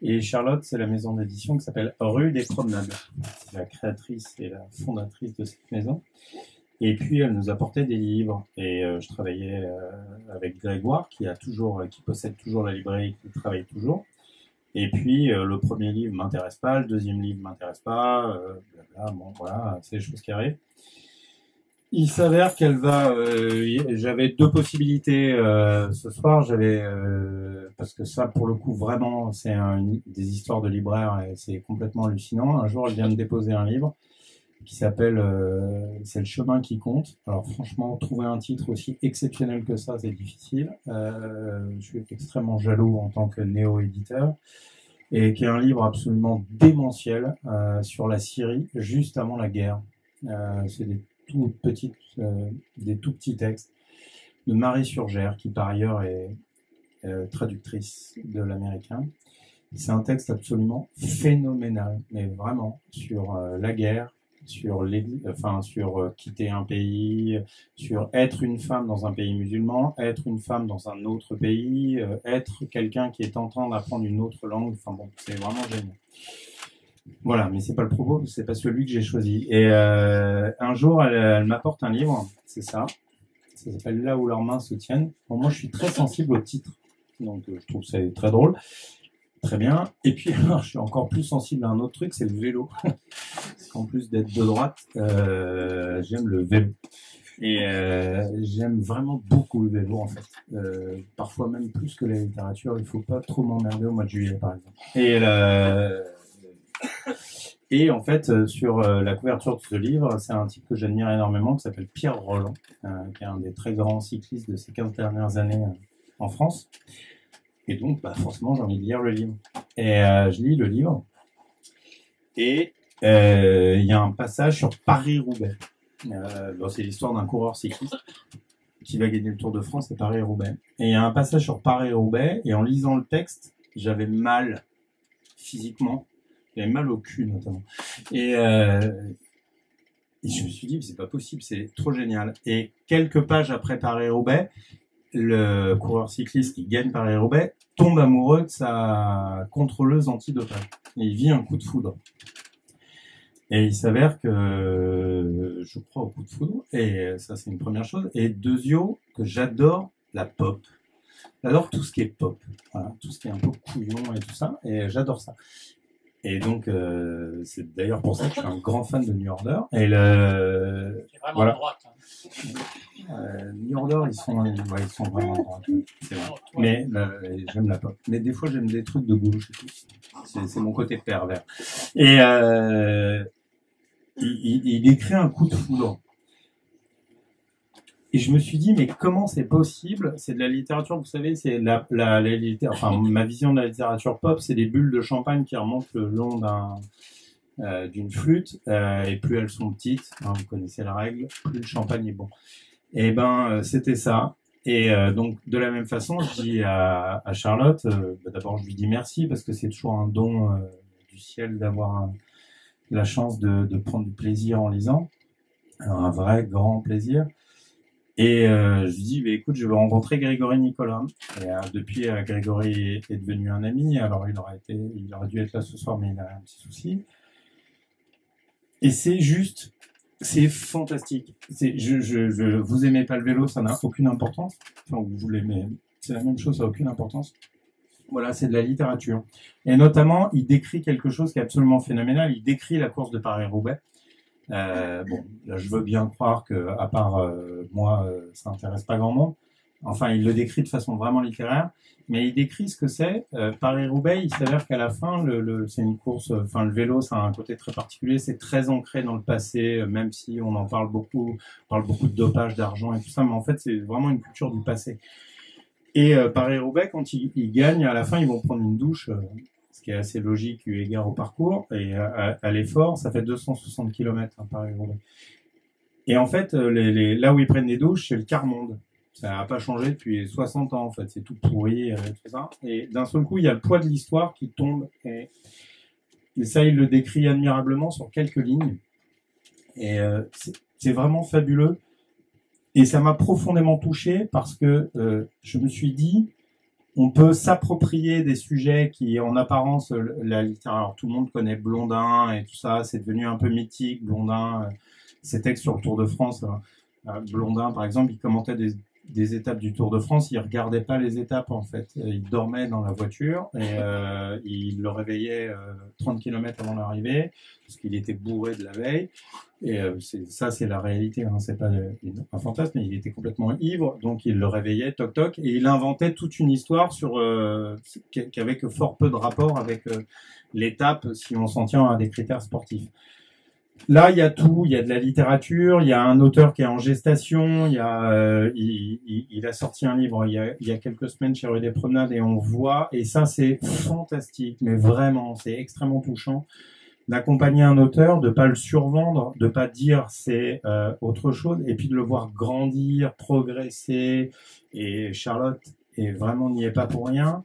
S2: Et Charlotte, c'est la maison d'édition qui s'appelle Rue des Promenades. C'est la créatrice et la fondatrice de cette maison. Et puis, elle nous apportait des livres. Et je travaillais avec Grégoire, qui possède toujours la librairie, qui travaille toujours. Et puis, le premier livre m'intéresse pas, le deuxième livre m'intéresse pas, blabla, bon, voilà, c'est les choses qui arrivent. Il s'avère qu'elle va... j'avais deux possibilités ce soir. Parce que ça, pour le coup, vraiment, c'est des histoires de libraires et c'est complètement hallucinant. Un jour, elle vient me déposer un livre qui s'appelle C'est le chemin qui compte. Alors franchement, trouver un titre aussi exceptionnel que ça, c'est difficile. Je suis extrêmement jaloux en tant que néo-éditeur. Et qui est un livre absolument démentiel sur la Syrie, juste avant la guerre. C'est des tout petits textes de Marie Surgère, qui par ailleurs est traductrice de l'américain. C'est un texte absolument phénoménal, mais vraiment, sur la guerre, sur quitter un pays, sur être une femme dans un pays musulman, être une femme dans un autre pays, être quelqu'un qui est en train d'apprendre une autre langue. Enfin bon, c'est vraiment génial. Voilà, mais c'est pas le propos, c'est pas celui que j'ai choisi. Et un jour, elle m'apporte un livre, c'est ça. Ça s'appelle Là où leurs mains se tiennent. Bon, moi, je suis très sensible au titre, donc je trouve ça très drôle. Très bien. Et puis, alors, je suis encore plus sensible à un autre truc, c'est le vélo. Parce qu'en plus d'être de droite, j'aime le vélo. Et j'aime vraiment beaucoup le vélo, en fait. Parfois même plus que la littérature. Il faut pas trop m'emmerder au mois de juillet, par exemple. Et en fait, sur la couverture de ce livre, c'est un type que j'admire énormément, qui s'appelle Pierre Roland, qui est un des très grands cyclistes de ces 15 dernières années en France. Et donc, forcément, j'ai envie de lire le livre. Et je lis le livre. Et il y a un passage sur Paris-Roubaix. C'est l'histoire d'un coureur cycliste qui va gagner le Tour de France, c'est Paris-Roubaix. Et il y a un passage sur Paris-Roubaix, et en lisant le texte, j'avais mal physiquement. J'avais mal au cul, notamment. Et je me suis dit, c'est pas possible, c'est trop génial. Et quelques pages après Paris-Roubaix, le coureur cycliste qui gagne Paris-Roubaix tombe amoureux de sa contrôleuse antidopage. Et il vit un coup de foudre. Et il s'avère que je crois au coup de foudre, et ça c'est une première chose. Et deuxièmement, que j'adore la pop. J'adore tout ce qui est pop, voilà, tout ce qui est un peu couillon et tout ça, et j'adore ça. Et donc, c'est d'ailleurs pour ça que je suis un grand fan de New Order. Et
S4: C'est vraiment
S2: voilà.
S4: à droite.
S2: New Order, ils sont vraiment à droite. C'est vrai. Mais j'aime la pop. Mais des fois, j'aime des trucs de gauche et tout. C'est mon côté pervers. Et il écrit un coup de foudre. Et je me suis dit, mais comment c'est possible? C'est de la littérature, vous savez, c'est ma vision de la littérature pop, c'est des bulles de champagne qui remontent le long d'une flûte, et plus elles sont petites, hein, vous connaissez la règle, plus le champagne est bon. Et c'était ça. Et donc, de la même façon, je dis à Charlotte, d'abord, je lui dis merci, parce que c'est toujours un don du ciel d'avoir la chance de prendre du plaisir en lisant. Alors, un vrai grand plaisir. Et je lui dis, écoute, je veux rencontrer Grégory Nicolas. Et depuis, Grégory est devenu un ami. Alors, il aurait dû être là ce soir, mais il a un petit souci. Et c'est fantastique. Vous aimez pas le vélo, ça n'a aucune importance. Enfin, vous l'aimez, c'est la même chose, ça n'a aucune importance. Voilà, c'est de la littérature. Et notamment, il décrit quelque chose qui est absolument phénoménal. Il décrit la course de Paris-Roubaix. Là, je veux bien croire que, à part moi, ça intéresse pas grand monde. Enfin, il le décrit de façon vraiment littéraire, mais il décrit ce que c'est. Paris-Roubaix, il s'avère qu'à la fin, c'est une course. Enfin, le vélo, ça a un côté très particulier. C'est très ancré dans le passé, même si on en parle beaucoup. On parle beaucoup de dopage, d'argent et tout ça, mais en fait, c'est vraiment une culture du passé. Et Paris-Roubaix, quand ils gagnent, à la fin, ils vont prendre une douche. Ce qui est assez logique eu égard au parcours et à l'effort, ça fait 260 km Paris-Roubaix. Et en fait, là où ils prennent des douches, c'est le quart-monde. Ça n'a pas changé depuis 60 ans, en fait. C'est tout pourri, tout ça. Et d'un seul coup, il y a le poids de l'histoire qui tombe. Et ça, il le décrit admirablement sur quelques lignes. Et c'est vraiment fabuleux. Et ça m'a profondément touché parce que je me suis dit, on peut s'approprier des sujets qui, en apparence, la littérature, alors tout le monde connaît Blondin et tout ça, c'est devenu un peu mythique, Blondin, ses textes sur le Tour de France. Blondin, par exemple, il commentait des étapes du Tour de France, il regardait pas les étapes, en fait. Il dormait dans la voiture et il le réveillait 30 km avant l'arrivée, parce qu'il était bourré de la veille. Et ça, c'est la réalité, hein. C'est pas un fantasme, mais il était complètement ivre, donc il le réveillait, toc toc, et il inventait toute une histoire sur qui avait que fort peu de rapport avec l'étape, si on s'en tient à des critères sportifs. Là, il y a tout, il y a de la littérature, il y a un auteur qui est en gestation, il a sorti un livre il y a quelques semaines chez Rue des Promenades et on voit, et ça c'est fantastique, mais vraiment, c'est extrêmement touchant d'accompagner un auteur, de pas le survendre, de pas dire c'est autre chose, et puis de le voir grandir, progresser, et Charlotte vraiment n'y est pas pour rien.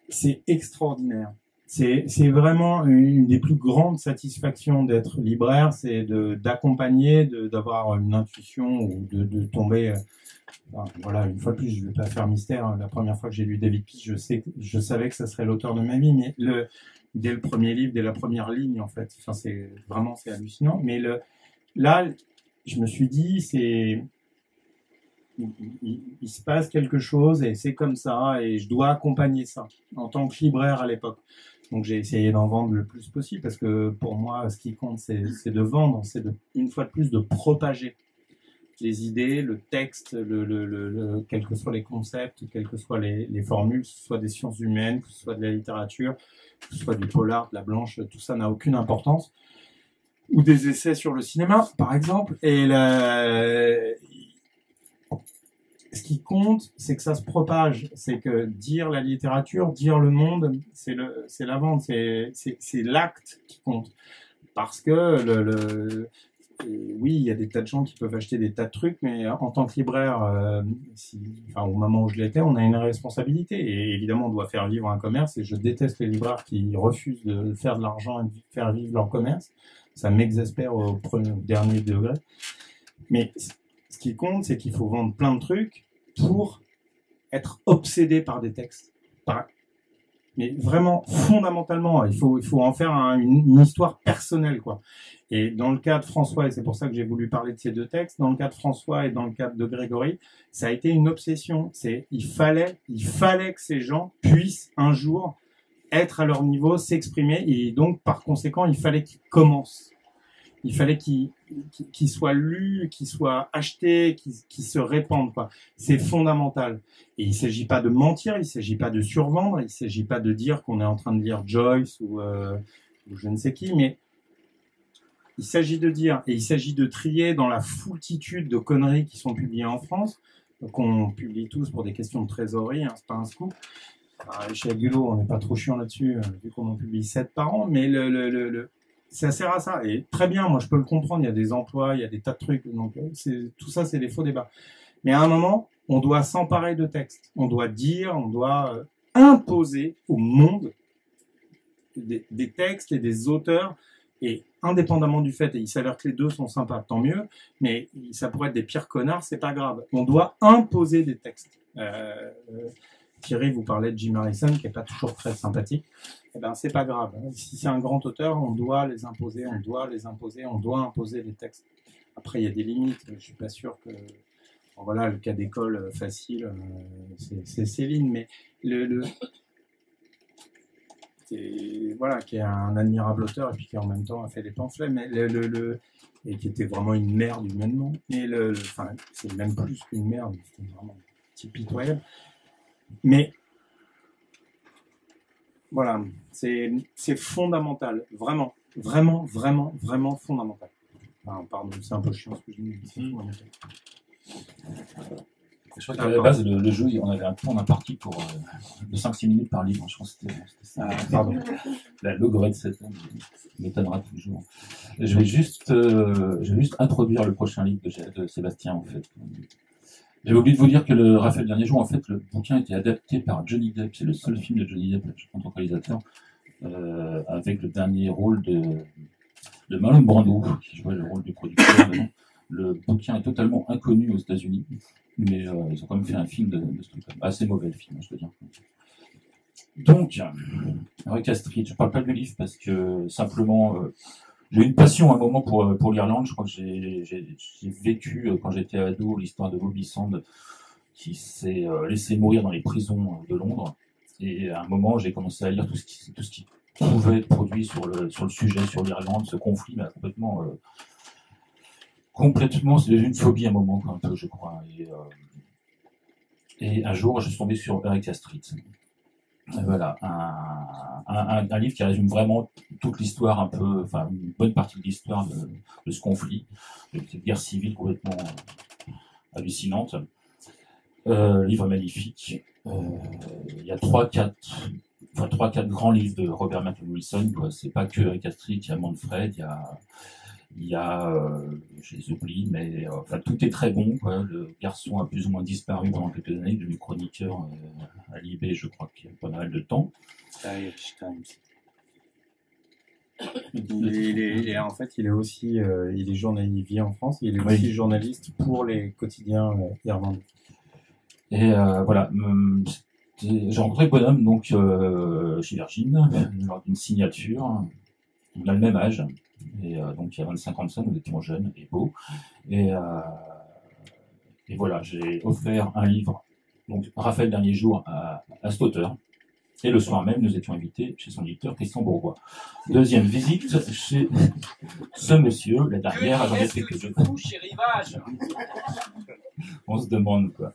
S2: C'est extraordinaire. C'est vraiment une des plus grandes satisfactions d'être libraire, c'est d'accompagner, d'avoir une intuition ou de tomber. Voilà, une fois de plus, je ne vais pas faire mystère. La première fois que j'ai lu David Peace, je savais que ça serait l'auteur de ma vie, mais dès le premier livre, dès la première ligne, en fait, enfin, c'est hallucinant. Mais là, je me suis dit, il se passe quelque chose et c'est comme ça et je dois accompagner ça en tant que libraire à l'époque. Donc j'ai essayé d'en vendre le plus possible parce que pour moi, ce qui compte, c'est de vendre, c'est une fois de plus de propager les idées, le texte, quels que soient les concepts, quelles que soient les formules, que ce soit des sciences humaines, que ce soit de la littérature, que ce soit du polar, de la blanche, tout ça n'a aucune importance. Ou des essais sur le cinéma, par exemple. Et ce qui compte, c'est que ça se propage. C'est que dire la littérature, dire le monde, c'est la vente, c'est l'acte qui compte. Parce que oui, il y a des tas de gens qui peuvent acheter des tas de trucs, mais en tant que libraire, au moment où je l'étais, on a une responsabilité. Et évidemment, on doit faire vivre un commerce. Et je déteste les libraires qui refusent de faire de l'argent et de faire vivre leur commerce. Ça m'exaspère au dernier degré. Mais ce qui compte, c'est qu'il faut vendre plein de trucs pour être obsédé par des textes. Mais vraiment, fondamentalement, il faut en faire une histoire personnelle, quoi. Et dans le cas de François, et c'est pour ça que j'ai voulu parler de ces deux textes, dans le cas de François et dans le cas de Grégory, ça a été une obsession. Il fallait que ces gens puissent un jour être à leur niveau, s'exprimer, et donc, par conséquent, il fallait qu'ils commencent. Il fallait qu'ils soient lus, qu'ils soient achetés, qu'ils se répandent, quoi. C'est fondamental. Et il s'agit pas de mentir, il s'agit pas de survendre, il s'agit pas de dire qu'on est en train de lire Joyce ou je ne sais qui, mais il s'agit de dire, et il s'agit de trier dans la foultitude de conneries qui sont publiées en France, qu'on publie tous pour des questions de trésorerie, hein, c'est pas un scoop. Chez Agulot, on n'est pas trop chiant là-dessus, vu qu'on en publie 7 par an, mais ça sert à ça. Et très bien, moi je peux le comprendre, il y a des emplois, il y a des tas de trucs, donc tout ça c'est des faux débats. Mais à un moment, on doit s'emparer de textes, on doit dire, on doit imposer au monde des textes et des auteurs, et indépendamment du fait, et il s'avère que les deux sont sympas, tant mieux, mais ça pourrait être des pires connards, c'est pas grave. On doit imposer des textes. Thierry vous parlait de Jim Harrison, qui est pas toujours très sympathique. Eh ben, c'est pas grave. Si c'est un grand auteur, on doit les imposer, on doit imposer les textes. Après, il y a des limites. Je suis pas sûr que, bon, voilà, le cas d'école facile, c'est Céline, mais voilà, qui est un admirable auteur et puis qui en même temps a fait des pamphlets, mais et qui était vraiment une merde humainement. Mais c'est même plus qu'une merde, c'est vraiment un petit pitoyable. Mais voilà, c'est fondamental, vraiment, vraiment, vraiment, vraiment fondamental. Enfin, pardon, c'est un peu chiant ce que je dis.
S3: Je crois qu'à la base, le jeu, on avait un parti pour de 5-6 minutes par livre. Je pense que c'était ça.
S2: Pardon.
S3: La logorithme 7 m'étonnera toujours. Je vais juste introduire le prochain livre de Sébastien, en fait. J'avais oublié de vous dire que le Raphaël Dernier Jour, en fait, le bouquin a été adapté par Johnny Depp. C'est le seul film de Johnny Depp, je pense, en réalisateur, avec le dernier rôle de Marlon Brando, qui jouait le rôle du producteur. Le bouquin est totalement inconnu aux États-Unis, mais ils ont quand même fait un film de ce truc. Assez mauvais le film, je veux dire. Donc, Eureka Street, je ne parle pas du livre parce que simplement, j'ai eu une passion à un moment pour l'Irlande. Je crois que j'ai vécu, quand j'étais ado, l'histoire de Bobby Sand qui s'est laissé mourir dans les prisons de Londres. Et à un moment, j'ai commencé à lire tout ce qui pouvait être produit sur le sujet, sur l'Irlande. Ce conflit m'a complètement, c'est une phobie à un moment, un peu, je crois. Et un jour, je suis tombé sur Eureka Street. Voilà, un livre qui résume vraiment toute l'histoire, un peu, enfin une bonne partie de l'histoire de ce conflit, de cette guerre civile complètement hallucinante. Livre magnifique. Il y a 3-4 grands livres de Robert Malcolm Wilson. C'est pas que Eureka Street, il y a Manfred, il y a je les oublie, mais enfin tout est très bon, quoi. Le garçon a plus ou moins disparu pendant quelques années, devenu chroniqueur à Libé, je crois qu'il y a pas mal de temps.
S2: En fait, il est aussi, il est journaliste, il vit en France, il est aussi journaliste pour les quotidiens irlandais.
S3: Et voilà, j'ai rencontré le bonhomme donc chez Virgin lors d'une signature. On a le même âge. Et donc il y a 25 ans de ça, nous étions jeunes et beaux. Et voilà, j'ai offert un livre, donc Raphaël Dernier Jour, à cet auteur. Et le soir même, nous étions invités chez son éditeur Christian Bourgois. Deuxième visite chez ce monsieur, la dernière, j'en ai fait que deux.
S4: Chez Rivage.
S3: On se demande quoi.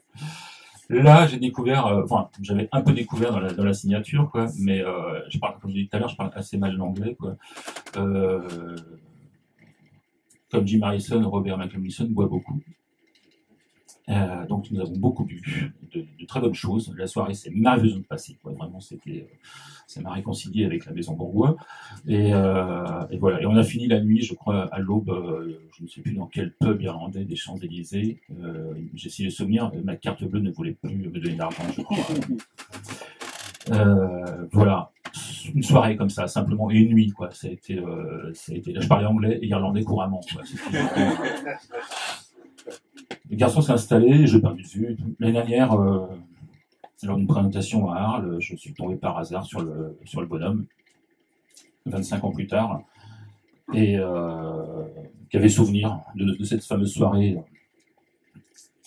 S3: Là, j'ai découvert, enfin, j'avais un peu découvert dans la signature, quoi, mais je parle, comme je disais tout à l'heure, je parle assez mal l'anglais, quoi. Comme Jim Harrison, Robert Malcolm Wilson boit beaucoup. Donc nous avons beaucoup bu de très bonnes choses. La soirée s'est merveilleusement passée, quoi. Vraiment, ça m'a réconcilié avec la maison Bourgois. Et voilà. Et on a fini la nuit, je crois, à l'aube, je ne sais plus dans quel pub irlandais des Champs-Élysées. J'ai essayé de souvenir, ma carte bleue ne voulait plus me donner d'argent, je crois. Voilà. Une soirée comme ça, simplement, et une nuit, quoi. Ça a été, je parlais anglais et irlandais couramment, quoi. Le garçon s'est installé, je l'ai perdu de vue. L'année dernière, lors d'une présentation à Arles, je suis tombé par hasard sur le bonhomme, 25 ans plus tard, et qui avait souvenir de cette fameuse soirée.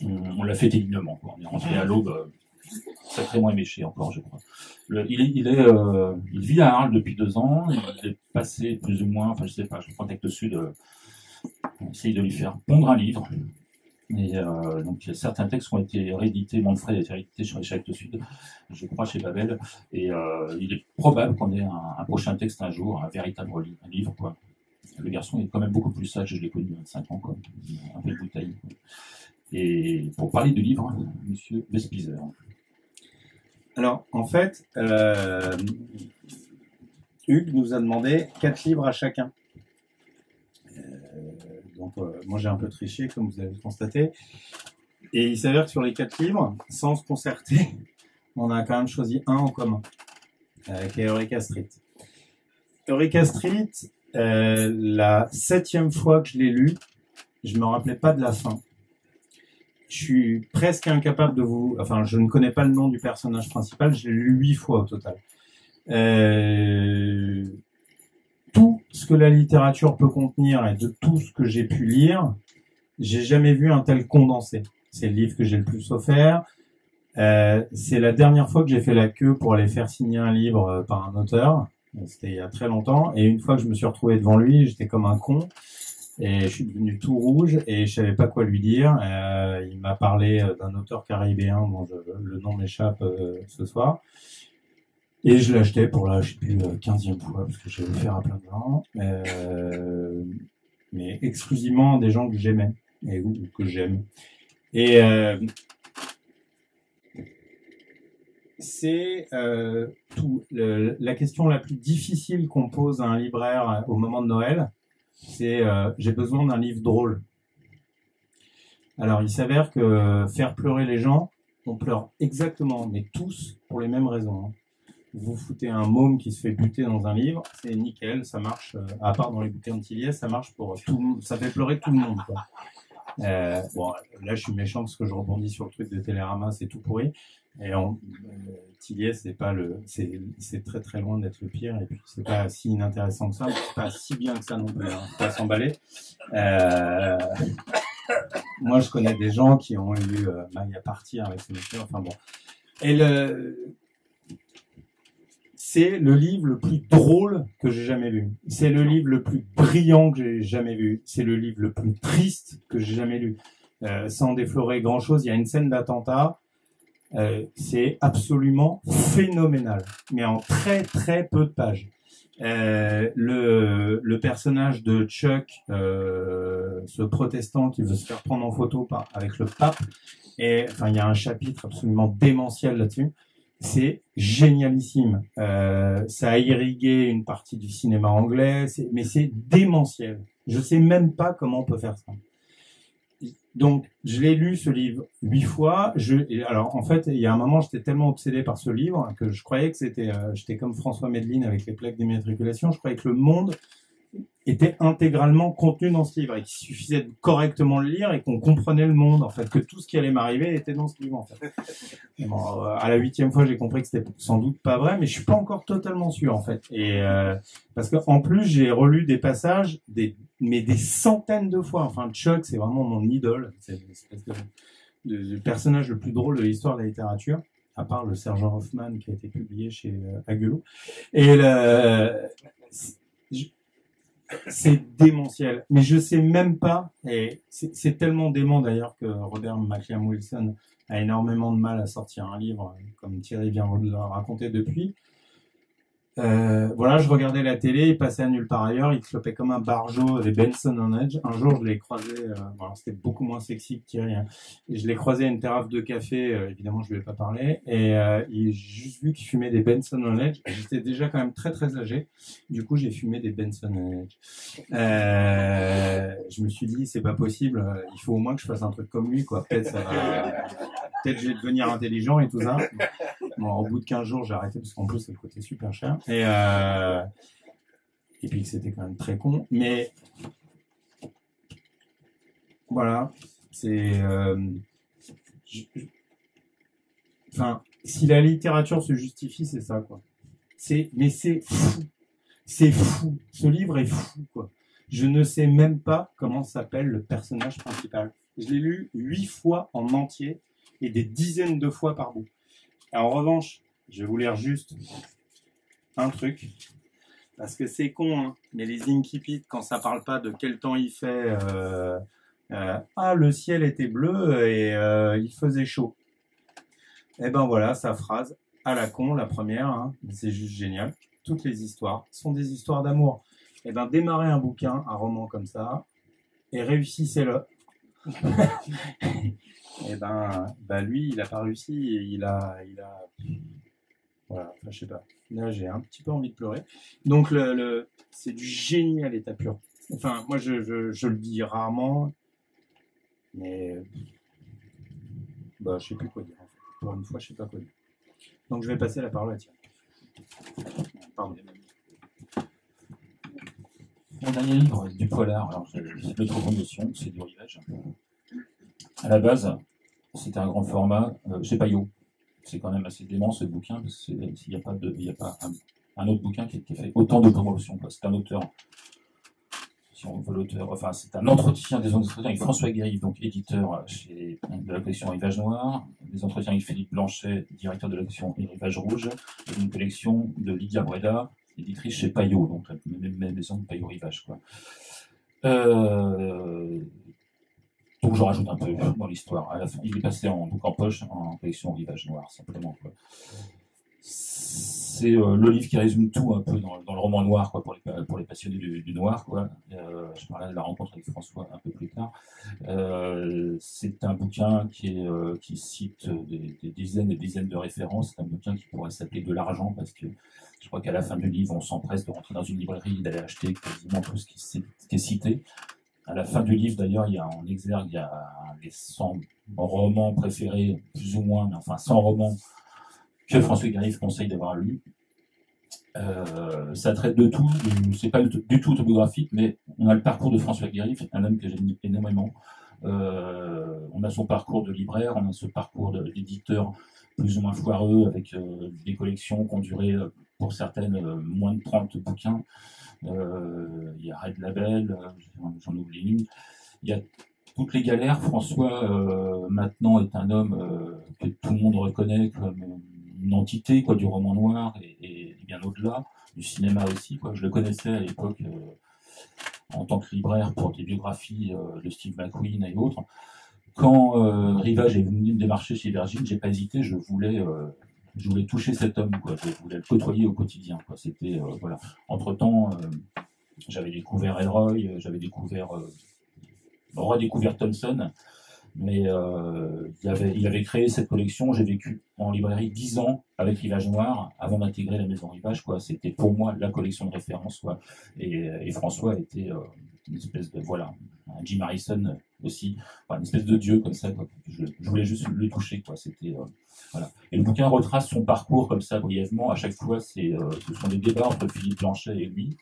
S3: On l'a fêté dignement, quoi. On est rentré à l'aube, sacrément éméché encore, je crois. Il vit à Arles depuis 2 ans, il est passé plus ou moins, enfin je sais pas, je contacte le Sud, on essaye de lui faire pondre un livre. Et donc certains textes ont été réédités, Manfred a été réédité sur Échec Sud, je crois chez Babel, et il est probable qu'on ait un prochain texte un jour, un véritable livre, quoi. Le garçon est quand même beaucoup plus sage, je l'ai connu à 25 ans, quoi. Un peu de bouteille, quoi. Et pour parler de livres, monsieur Vespizer.
S2: Alors, en fait, Hugues nous a demandé 4 livres à chacun. Donc, moi, j'ai un peu triché, comme vous avez constaté. Et il s'avère que sur les 4 livres, sans se concerter, on a quand même choisi un en commun, qui est Eureka Street. Eureka Street, la 7e fois que je l'ai lu, je me rappelais pas de la fin. Je suis presque incapable de vous... Enfin, je ne connais pas le nom du personnage principal, je l'ai lu 8 fois au total. Tout ce que la littérature peut contenir et de tout ce que j'ai pu lire, j'ai jamais vu un tel condensé. C'est le livre que j'ai le plus offert. C'est la dernière fois que j'ai fait la queue pour aller faire signer un livre par un auteur. C'était il y a très longtemps. Et une fois que je me suis retrouvé devant lui, j'étais comme un con. Et je suis devenu tout rouge et je savais pas quoi lui dire. Il m'a parlé d'un auteur caribéen dont le nom m'échappe ce soir. Et je l'ai acheté pour la, je sais plus, 15e fois, parce que j'ai offert à plein de gens. Mais exclusivement des gens que j'aimais, ou que j'aime. Et c'est la question la plus difficile qu'on pose à un libraire au moment de Noël, c'est j'ai besoin d'un livre drôle. Alors, il s'avère que faire pleurer les gens, on pleure exactement, mais tous pour les mêmes raisons. Hein. Vous foutez un môme qui se fait buter dans un livre, c'est nickel, ça marche, à part dans les bouquins de Tilliès, ça marche pour tout le monde, ça fait pleurer tout le monde, quoi. Bon, là, je suis méchant parce que je rebondis sur le truc de Télérama, c'est tout pourri. Et Tilliès, c'est très très loin d'être le pire, et puis c'est pas si inintéressant que ça, mais c'est pas si bien que ça non plus, hein, faut pas s'emballer. Moi, je connais des gens qui ont eu maille à partir avec ce monsieur, enfin bon. Et c'est le livre le plus drôle que j'ai jamais lu. C'est le livre le plus brillant que j'ai jamais vu. C'est le livre le plus triste que j'ai jamais lu. Sans déflorer grand chose, il y a une scène d'attentat. C'est absolument phénoménal, mais en très très peu de pages. Le personnage de Chuck, ce protestant qui veut se faire prendre en photo avec le pape, et enfin il y a un chapitre absolument démentiel là-dessus. C'est génialissime. Ça a irrigué une partie du cinéma anglais, mais c'est démentiel. Je sais même pas comment on peut faire ça. Donc, je l'ai lu ce livre 8 fois. Alors, en fait, il y a un moment, j'étais tellement obsédé par ce livre que je croyais que j'étais comme François Medline avec les plaques d'immatriculation. Je croyais que le monde était intégralement contenu dans ce livre et qu'il suffisait de correctement le lire et qu'on comprenait le monde, en fait, que tout ce qui allait m'arriver était dans ce livre, en fait. Et bon, à la 8e fois, j'ai compris que c'était sans doute pas vrai, mais je suis pas encore totalement sûr, en fait. Et parce que en plus, j'ai relu des passages, mais des centaines de fois. Enfin, Chuck, c'est vraiment mon idole. C'est l'espèce de personnage le plus drôle de l'histoire de la littérature, à part le sergent Hoffman qui a été publié chez Agulot. Et c'est démentiel, mais je sais même pas, et c'est tellement dément d'ailleurs que Robert McLean Wilson a énormément de mal à sortir un livre, comme Thierry vient de le raconter depuis. Voilà, je regardais la télé, il passait à nulle part ailleurs, il clopait comme un barjot des Benson on Edge. Un jour, je l'ai croisé, bon, c'était beaucoup moins sexy que Thierry, hein, et je l'ai croisé à une terrasse de café, évidemment, je lui ai pas parlé, et j'ai juste vu qu'il fumait des Benson on Edge. J'étais déjà quand même très très âgé, du coup, j'ai fumé des Benson on Edge. Je me suis dit, c'est pas possible, il faut au moins que je fasse un truc comme lui, quoi. Peut-être je vais devenir intelligent et tout ça. Bon, au bout de 15 jours, j'ai arrêté parce qu'en plus, ça coûtait super cher. Et puis que c'était quand même très con. Mais voilà, c'est... Enfin, si la littérature se justifie, c'est ça, quoi. Mais c'est fou. C'est fou. Ce livre est fou, quoi. Je ne sais même pas comment s'appelle le personnage principal. Je l'ai lu 8 fois en entier et des dizaines de fois par bout. En revanche, je vais vous lire juste un truc, parce que c'est con, hein, mais les incipits, quand ça parle pas de quel temps il fait, le ciel était bleu et il faisait chaud. Et ben voilà, sa phrase, à la con, la première, hein, c'est juste génial. Toutes les histoires sont des histoires d'amour. Et ben démarrez un bouquin, un roman comme ça, et réussissez-le. Et lui, il a pas réussi, et il a voilà, enfin, je sais pas. Là, j'ai un petit peu envie de pleurer. Donc, c'est du génie à l'état pur. Enfin, moi, je le dis rarement, mais je sais plus quoi dire. En fait. Pour une fois, je sais pas quoi dire. Donc, je vais passer la parole à Thierry. Pardon.
S3: Mon dernier livre, du polar, alors l'autopromotion, c'est du rivage. À la base, c'était un grand format chez Payot. C'est quand même assez dément ce bouquin, parce qu'il n'y a pas un autre bouquin qui a fait autant de promotion. C'est un auteur, si on veut l'auteur, enfin c'est un entretien des entretiens avec François Guérive, donc éditeur de la collection Rivage Noir, des entretiens avec Philippe Blanchet, directeur de la collection Rivage Rouge, et une collection de Lydia Breda, éditrice chez Payot, donc la même maison de Payot Rivage, quoi. Donc je rajoute un peu dans l'histoire. À la fin, il est passé en poche en collection Rivage Noir, simplement, quoi. c'est le livre qui résume tout un peu dans le roman noir, quoi, pour les passionnés du noir, quoi. Je parlais de la rencontre avec François un peu plus tard. C'est un bouquin qui cite des dizaines et dizaines de références. C'est un bouquin qui pourrait s'appeler De l'argent, parce que je crois qu'à la fin du livre, on s'empresse de rentrer dans une librairie et d'aller acheter quasiment tout ce qui est cité. À la fin du livre, d'ailleurs, il y a en exergue, il y a les 100 romans préférés, plus ou moins, mais enfin 100 romans que François Garif conseille d'avoir lu. Ça traite de tout, c'est pas du tout autobiographique, mais on a le parcours de François Garif, un homme que j'aime énormément. On a son parcours de libraire, on a ce parcours d'éditeur plus ou moins foireux, avec des collections qui ont duré, pour certaines, moins de 30 bouquins. Il y a Red Label, j'en oublie une. Il y a toutes les galères. François, maintenant, est un homme que tout le monde reconnaît comme une entité, quoi, du roman noir et bien au-delà, du cinéma aussi, quoi. Je le connaissais à l'époque en tant que libraire pour des biographies de Steve McQueen et autres. Quand Rivage est venu me démarcher chez Virgin, j'ai pas hésité, je voulais toucher cet homme, quoi. Je voulais le côtoyer au quotidien, quoi. C'était voilà. Entre-temps, j'avais découvert Elroy, j'avais redécouvert Thompson, mais il avait créé cette collection. J'ai vécu en librairie 10 ans avec Rivage Noir avant d'intégrer la maison Rivage, quoi. C'était pour moi la collection de référence, quoi. Et François était une espèce de, voilà, un Jim Harrison aussi, enfin, une espèce de dieu comme ça, quoi. Je voulais juste le toucher, quoi. C'était voilà. Et le bouquin retrace son parcours comme ça brièvement. À chaque fois, ce sont des débats entre Philippe Blanchet et lui.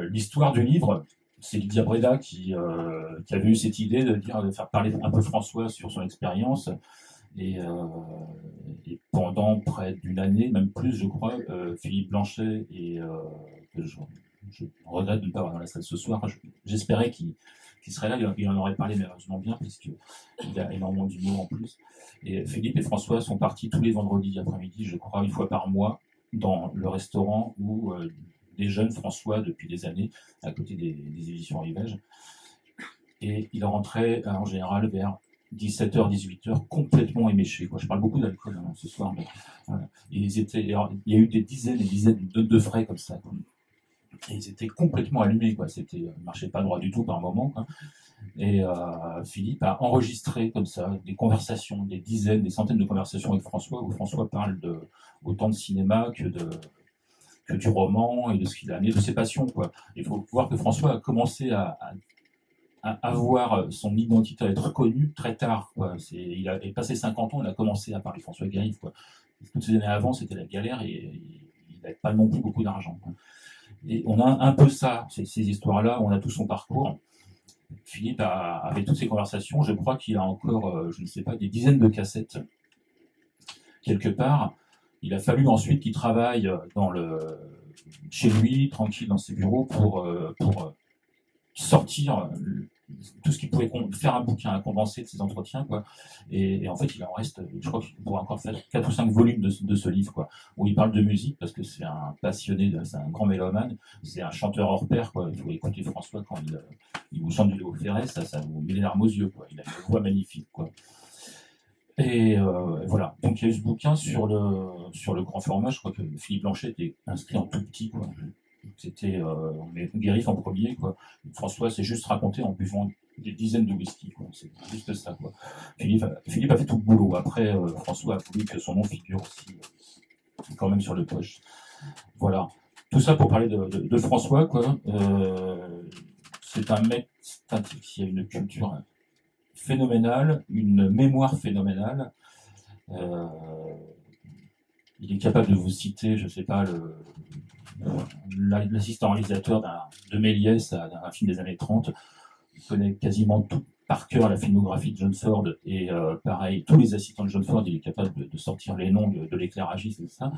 S3: L'histoire du livre, c'est Lydia Breda qui avait eu cette idée de faire parler un peu François sur son expérience. Et pendant près d'une année, même plus, je crois, Philippe Blanchet que je regrette de ne pas avoir dans la salle ce soir. J'espérais qu'il serait là, il en aurait parlé merveilleusement bien, puisqu'il y a énormément d'humour en plus. Et Philippe et François sont partis tous les vendredis après-midi, je crois, une fois par mois, dans le restaurant où des jeunes François, depuis des années, à côté des éditions Rivage. Et ils rentraient en général vers 17h, 18h, complètement éméchés, quoi. Je parle beaucoup d'alcool ce soir, mais voilà. Il y a eu des dizaines et dizaines de frais comme ça, quoi. Et ils étaient complètement allumés, quoi. Ils ne marchaient pas droit du tout par moment, quoi. Et Philippe a enregistré comme ça des conversations, des dizaines, des centaines de conversations avec François, où François parle autant de cinéma que du roman et de ce qu'il a amené, de ses passions, quoi. Il faut voir que François a commencé à avoir son identité, à être reconnu très tard, quoi. Il a passé 50 ans, il a commencé à parler François Garif, quoi. Toutes ces années avant, c'était la galère et il n'avait pas non plus beaucoup d'argent, quoi. Et on a un peu ça, ces histoires-là, on a tout son parcours. Philippe avec toutes ces conversations, je crois qu'il a encore, je ne sais pas, des dizaines de cassettes quelque part. Il a fallu ensuite qu'il travaille chez lui, tranquille dans ses bureaux, pour sortir tout ce qui pouvait faire un bouquin, un condensé de ses entretiens, quoi. Et en fait, il en reste, je crois qu'il pourrait encore faire 4 ou 5 volumes de ce livre, quoi, où il parle de musique, parce que c'est un passionné, c'est un grand mélomane, c'est un chanteur hors pair, quoi. Il faut écouter François quand il vous chante du Léo Ferré, ça vous met les larmes aux yeux, quoi. Il a une voix magnifique, quoi. Et voilà. Donc il y a eu ce bouquin sur le grand format. Je crois que Philippe Blanchet était inscrit en tout petit, quoi. C'était Garif en premier, quoi. François s'est juste raconté en buvant des dizaines de whisky, quoi. C'est juste ça, quoi. Philippe a fait tout le boulot. Après, François a voulu que son nom figure aussi quand même sur le poche. Voilà. Tout ça pour parler de François, quoi. C'est un mec, qui a une culture phénoménale, une mémoire phénoménale. Il est capable de vous citer, je ne sais pas, l'assistant réalisateur de Méliès d'un film des années 30. Il connaît quasiment tout par cœur la filmographie de John Ford, et pareil, tous les assistants de John Ford, il est capable de sortir les noms de l'éclairagiste et ça.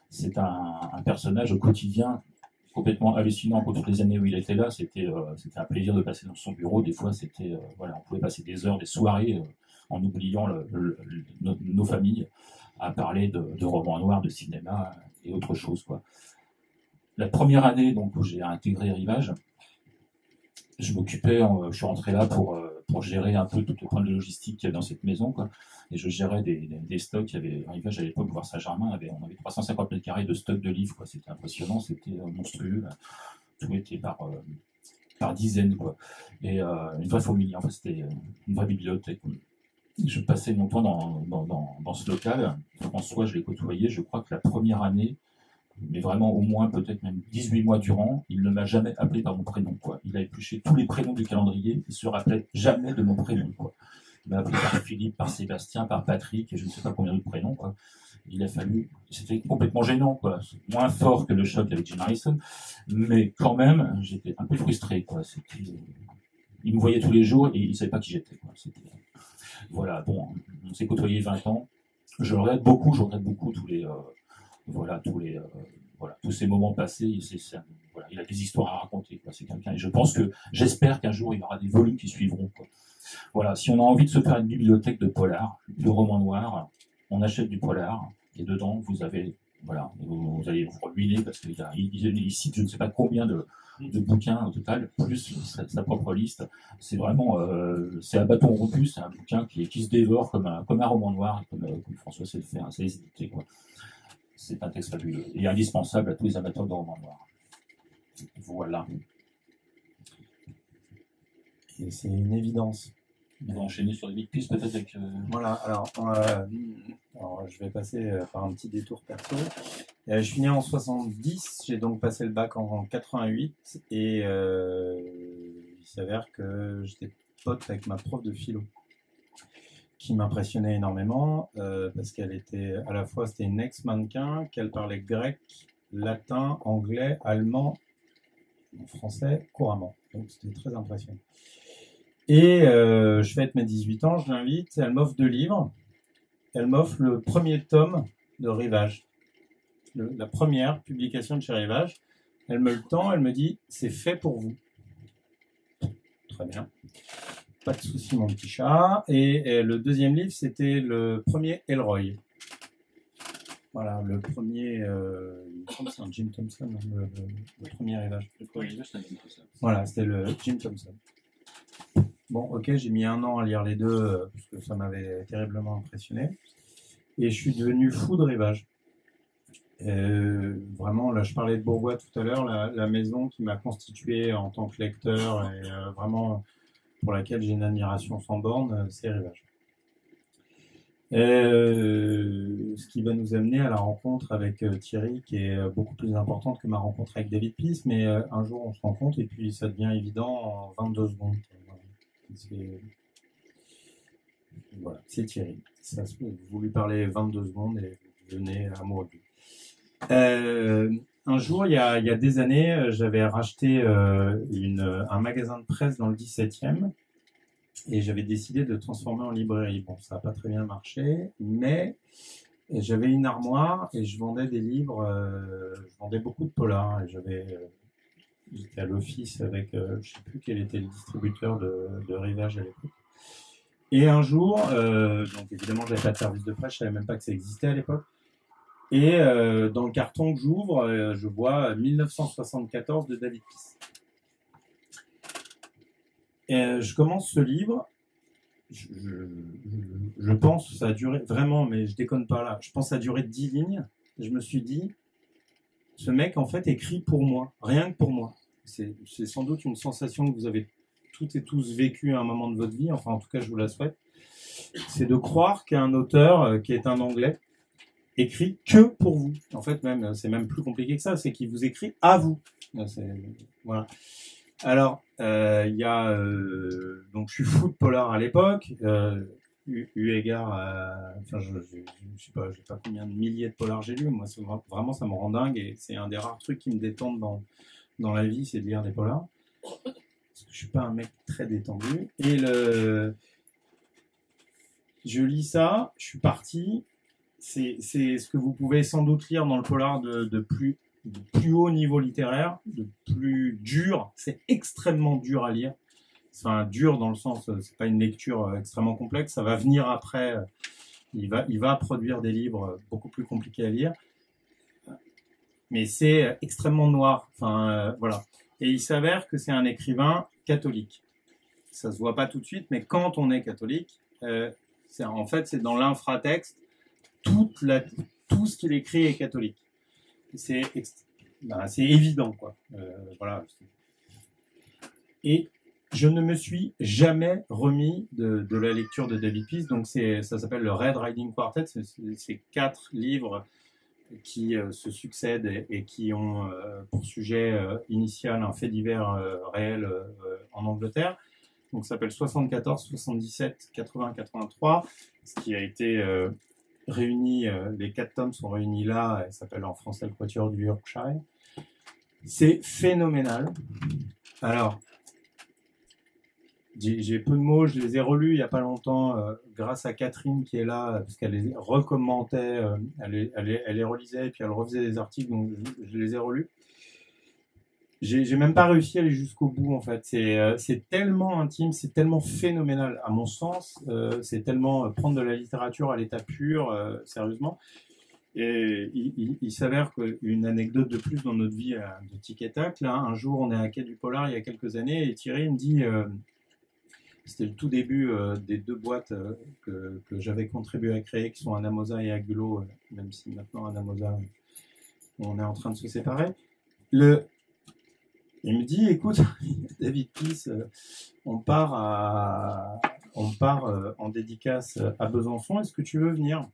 S3: C'est un personnage au quotidien complètement hallucinant. Pour toutes les années où il était là, c'était un plaisir de passer dans son bureau. Des fois, voilà, on pouvait passer des heures, des soirées, en oubliant nos familles, à parler de romans noirs, de cinéma et autre chose, quoi. La première année donc, où j'ai intégré Rivage, je suis rentré là pour pour gérer un peu toutes les problèmes de logistique qu'il y a dans cette maison, quoi. Et je gérais des stocks. Il y avait Rivage à l'époque, voir Saint-Germain, on avait 350 mètres carrés de stock de livres, quoi. C'était impressionnant, c'était monstrueux, là. Tout était par dizaines, quoi. Et une vraie fourmilière, en fait, c'était une vraie bibliothèque. Je passais mon temps dans ce local. François, je l'ai côtoyé, je crois que la première année, mais vraiment au moins peut-être même 18 mois durant, il ne m'a jamais appelé par mon prénom, quoi. Il a épluché tous les prénoms du calendrier, il se rappelait jamais de mon prénom, quoi. Il m'a appelé par Philippe, par Sébastien, par Patrick, et je ne sais pas combien d'autres prénoms, quoi. Il a fallu, c'était complètement gênant, quoi. Moins fort que le choc avec Jim Harrison, mais quand même, j'étais un peu frustré, quoi. Il me voyait tous les jours et il ne savait pas qui j'étais, quoi. Voilà, bon, on s'est côtoyé 20 ans. Je regrette beaucoup tous ces moments passés. Voilà, il a des histoires à raconter, quoi. C'est quelqu'un, et j'espère qu'un jour il y aura des volumes qui suivront, quoi. Voilà, si on a envie de se faire une bibliothèque de polar, de romans noirs, on achète du polar, et dedans vous allez vous ruiner parce qu'il cite je ne sais pas combien de bouquins au total, plus sa propre liste. C'est vraiment, c'est un bâton rompu, c'est un bouquin qui se dévore comme un roman noir, comme François sait le faire, c'est les éditer, quoi. C'est un texte fabuleux et indispensable à tous les amateurs de romans noirs. Voilà.
S2: Et c'est une évidence.
S3: On va enchaîner sur les big pistes peut-être avec...
S2: Voilà, alors je vais passer par un petit détour perso. Je suis né en 70, j'ai donc passé le bac en 88 et il s'avère que j'étais pote avec ma prof de philo qui m'impressionnait énormément parce qu'elle était à la fois, c'était une ex-mannequin, qu'elle parlait grec, latin, anglais, allemand, français couramment. Donc c'était très impressionnant. Et je fête mes 18 ans, je l'invite, elle m'offre 2 livres. Elle m'offre le premier tome de Rivage, la première publication de chez Rivage. Elle me le tend, elle me dit « c'est fait pour vous ». Très bien, pas de souci mon petit chat. Et le deuxième livre, c'était le premier Elroy. Voilà, le premier, c'est un Jim Thompson, le premier Rivage.
S3: Le premier Rivage, c'est un Jim Thompson.
S2: Voilà, c'était le Jim Thompson. Bon, ok, j'ai mis 1 an à lire les deux parce que ça m'avait terriblement impressionné. Et je suis devenu fou de Rivage. Vraiment, là, je parlais de Bourgois tout à l'heure, la maison qui m'a constitué en tant que lecteur et vraiment pour laquelle j'ai une admiration sans borne, c'est Rivage. Ce qui va nous amener à la rencontre avec Thierry, qui est beaucoup plus importante que ma rencontre avec David Peace, mais un jour on se rencontre et puis ça devient évident en 22 secondes. Voilà, c'est Thierry. Vous lui parlez 22 secondes et vous devenez amoureux de lui. Un jour, il y a des années, j'avais racheté un magasin de presse dans le 17e et j'avais décidé de le transformer en librairie. Bon, ça n'a pas très bien marché, mais j'avais une armoire et je vendais des livres, je vendais beaucoup de polars et j'étais à l'office avec, je ne sais plus quel était le distributeur de Rivage à l'époque. Et un jour, donc évidemment, j'avais pas de service de presse, je savais même pas que ça existait à l'époque. Et dans le carton que j'ouvre, je vois 1974 de David Peace. Et je commence ce livre. Je pense que ça a duré vraiment, mais je déconne pas là. Je pense que ça a duré 10 lignes. Je me suis dit, ce mec en fait écrit pour moi, rien que pour moi. C'est sans doute une sensation que vous avez toutes et tous vécu à un moment de votre vie, enfin en tout cas je vous la souhaite, c'est de croire qu'un auteur qui est un Anglais écrit que pour vous. En fait même c'est même plus compliqué que ça, c'est qu'il vous écrit à vous. Voilà. Alors il y a donc je suis fou de polar à l'époque, eu égard à, enfin je sais pas combien de milliers de polars j'ai lu, moi vraiment ça me rend dingue et c'est un des rares trucs qui me détendent dans la vie, c'est de lire des polars. Je suis pas un mec très détendu. Et je lis ça, je suis parti. C'est ce que vous pouvez sans doute lire dans le polar de plus haut niveau littéraire, de plus dur. C'est extrêmement dur à lire. Enfin, dur dans le sens, c'est pas une lecture extrêmement complexe. Ça va venir après. Il va produire des livres beaucoup plus compliqués à lire. Mais c'est extrêmement noir. Enfin, voilà. Et il s'avère que c'est un écrivain catholique. ça se voit pas tout de suite, mais quand on est catholique, en fait, c'est dans l'infratexte, tout ce qu'il écrit est catholique. C'est évident, quoi. Voilà. Et je ne me suis jamais remis de la lecture de David Peace. Donc ça s'appelle le Red Riding Quartet. C'est 4 livres qui se succèdent et qui ont pour sujet initial un fait divers réel en Angleterre. Donc ça s'appelle 74, 77, 80, 83. Ce qui a été réuni, les 4 tomes sont réunis là. Ça s'appelle en français le Quatuor du Yorkshire. C'est phénoménal. Alors, j'ai peu de mots, je les ai relus il n'y a pas longtemps grâce à Catherine qui est là, parce qu'elle les recommentait, elle les relisait et puis elle refaisait des articles, donc je les ai relus. J'ai même pas réussi à aller jusqu'au bout en fait. C'est tellement intime, c'est tellement phénoménal à mon sens, c'est tellement prendre de la littérature à l'état pur, sérieusement. Et il s'avère qu'une anecdote de plus dans notre vie de Tic et Tac, là, un jour on est à Quai du Polar il y a quelques années et Thierry me dit, c'était le tout début des 2 boîtes que j'avais contribué à créer, qui sont Anamosa et Agulo, même si maintenant Anamosa, on est en train de se séparer. Il me dit, écoute, David Peace, on part en dédicace à Besançon, est-ce que tu veux venir?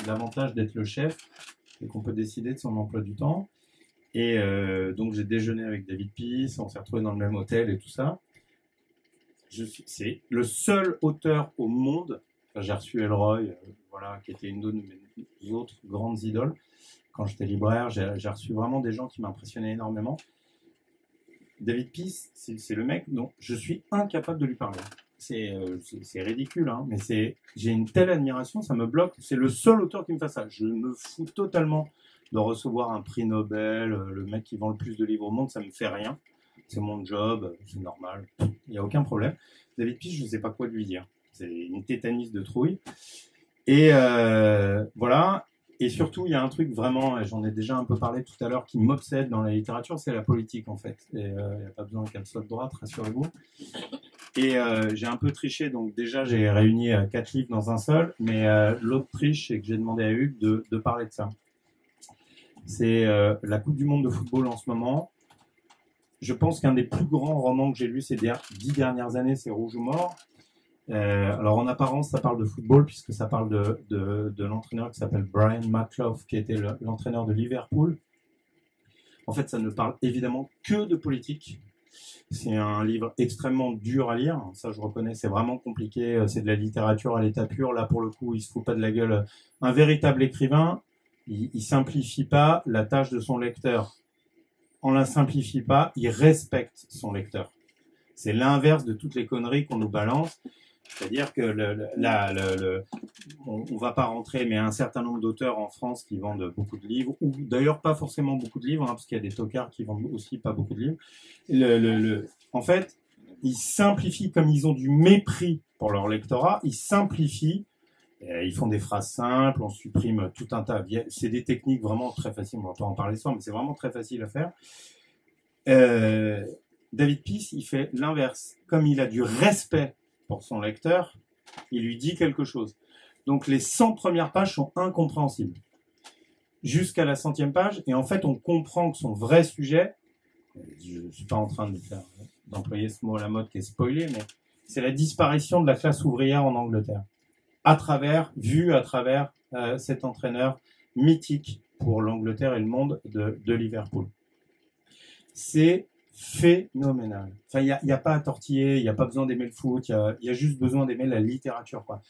S2: L'avantage d'être le chef, c'est qu'on peut décider de son emploi du temps. Et donc j'ai déjeuné avec David Peace, on s'est retrouvés dans le même hôtel et tout ça. C'est le seul auteur au monde, j'ai reçu Elroy, voilà, qui était une de mes autres grandes idoles. Quand j'étais libraire, j'ai reçu vraiment des gens qui m'impressionnaient énormément. David Peace, c'est le mec dont je suis incapable de lui parler. C'est ridicule, hein, mais j'ai une telle admiration, ça me bloque. C'est le seul auteur qui me fait ça. Je me fous totalement de recevoir un prix Nobel, le mec qui vend le plus de livres au monde, ça me fait rien. C'est mon job, c'est normal, il n'y a aucun problème. David Peace, je ne sais pas quoi lui dire. C'est une tétanise de trouille. Et voilà. Et surtout, il y a un truc vraiment, j'en ai déjà un peu parlé tout à l'heure, qui m'obsède dans la littérature, c'est la politique en fait. Et il n'y a pas besoin qu'elle soit de droite, rassurez-vous. Et j'ai un peu triché, donc déjà j'ai réuni 4 livres dans un seul, mais l'autre triche, c'est que j'ai demandé à Hugues de parler de ça. C'est la Coupe du Monde de football en ce moment. Je pense qu'un des plus grands romans que j'ai lu ces 10 dernières années, c'est Rouge ou Mort. Alors en apparence, ça parle de football puisque ça parle de l'entraîneur qui s'appelle Brian McClough, qui était l'entraîneur de Liverpool. En fait, ça ne parle évidemment que de politique. C'est un livre extrêmement dur à lire, ça je reconnais, c'est vraiment compliqué, c'est de la littérature à l'état pur. Là pour le coup, il se fout pas de la gueule. Un véritable écrivain, il simplifie pas la tâche de son lecteur. On la simplifie pas, il respecte son lecteur. C'est l'inverse de toutes les conneries qu'on nous balance. C'est-à-dire que on va pas rentrer, mais un certain nombre d'auteurs en France qui vendent beaucoup de livres, ou d'ailleurs pas forcément beaucoup de livres, hein, parce qu'il y a des tocards qui vendent aussi pas beaucoup de livres. En fait, ils simplifient, comme ils ont du mépris pour leur lectorat, ils simplifient, ils font des phrases simples, on supprime tout un tas. C'est des techniques vraiment très faciles, on va pas en parler ce soir, mais c'est vraiment très facile à faire. David Peace, il fait l'inverse. Comme il a du respect pour son lecteur, il lui dit quelque chose. Donc les 100 premières pages sont incompréhensibles. Jusqu'à la 100e page, et en fait on comprend que son vrai sujet, je ne suis pas en train d'employer ce mot à la mode qui est spoilé, mais c'est la disparition de la classe ouvrière en Angleterre. Vu à travers cet entraîneur mythique pour l'Angleterre et le monde de Liverpool. C'est phénoménal. Enfin, il y a pas à tortiller, il n'y a pas besoin d'aimer le foot, il y a juste besoin d'aimer la littérature, quoi.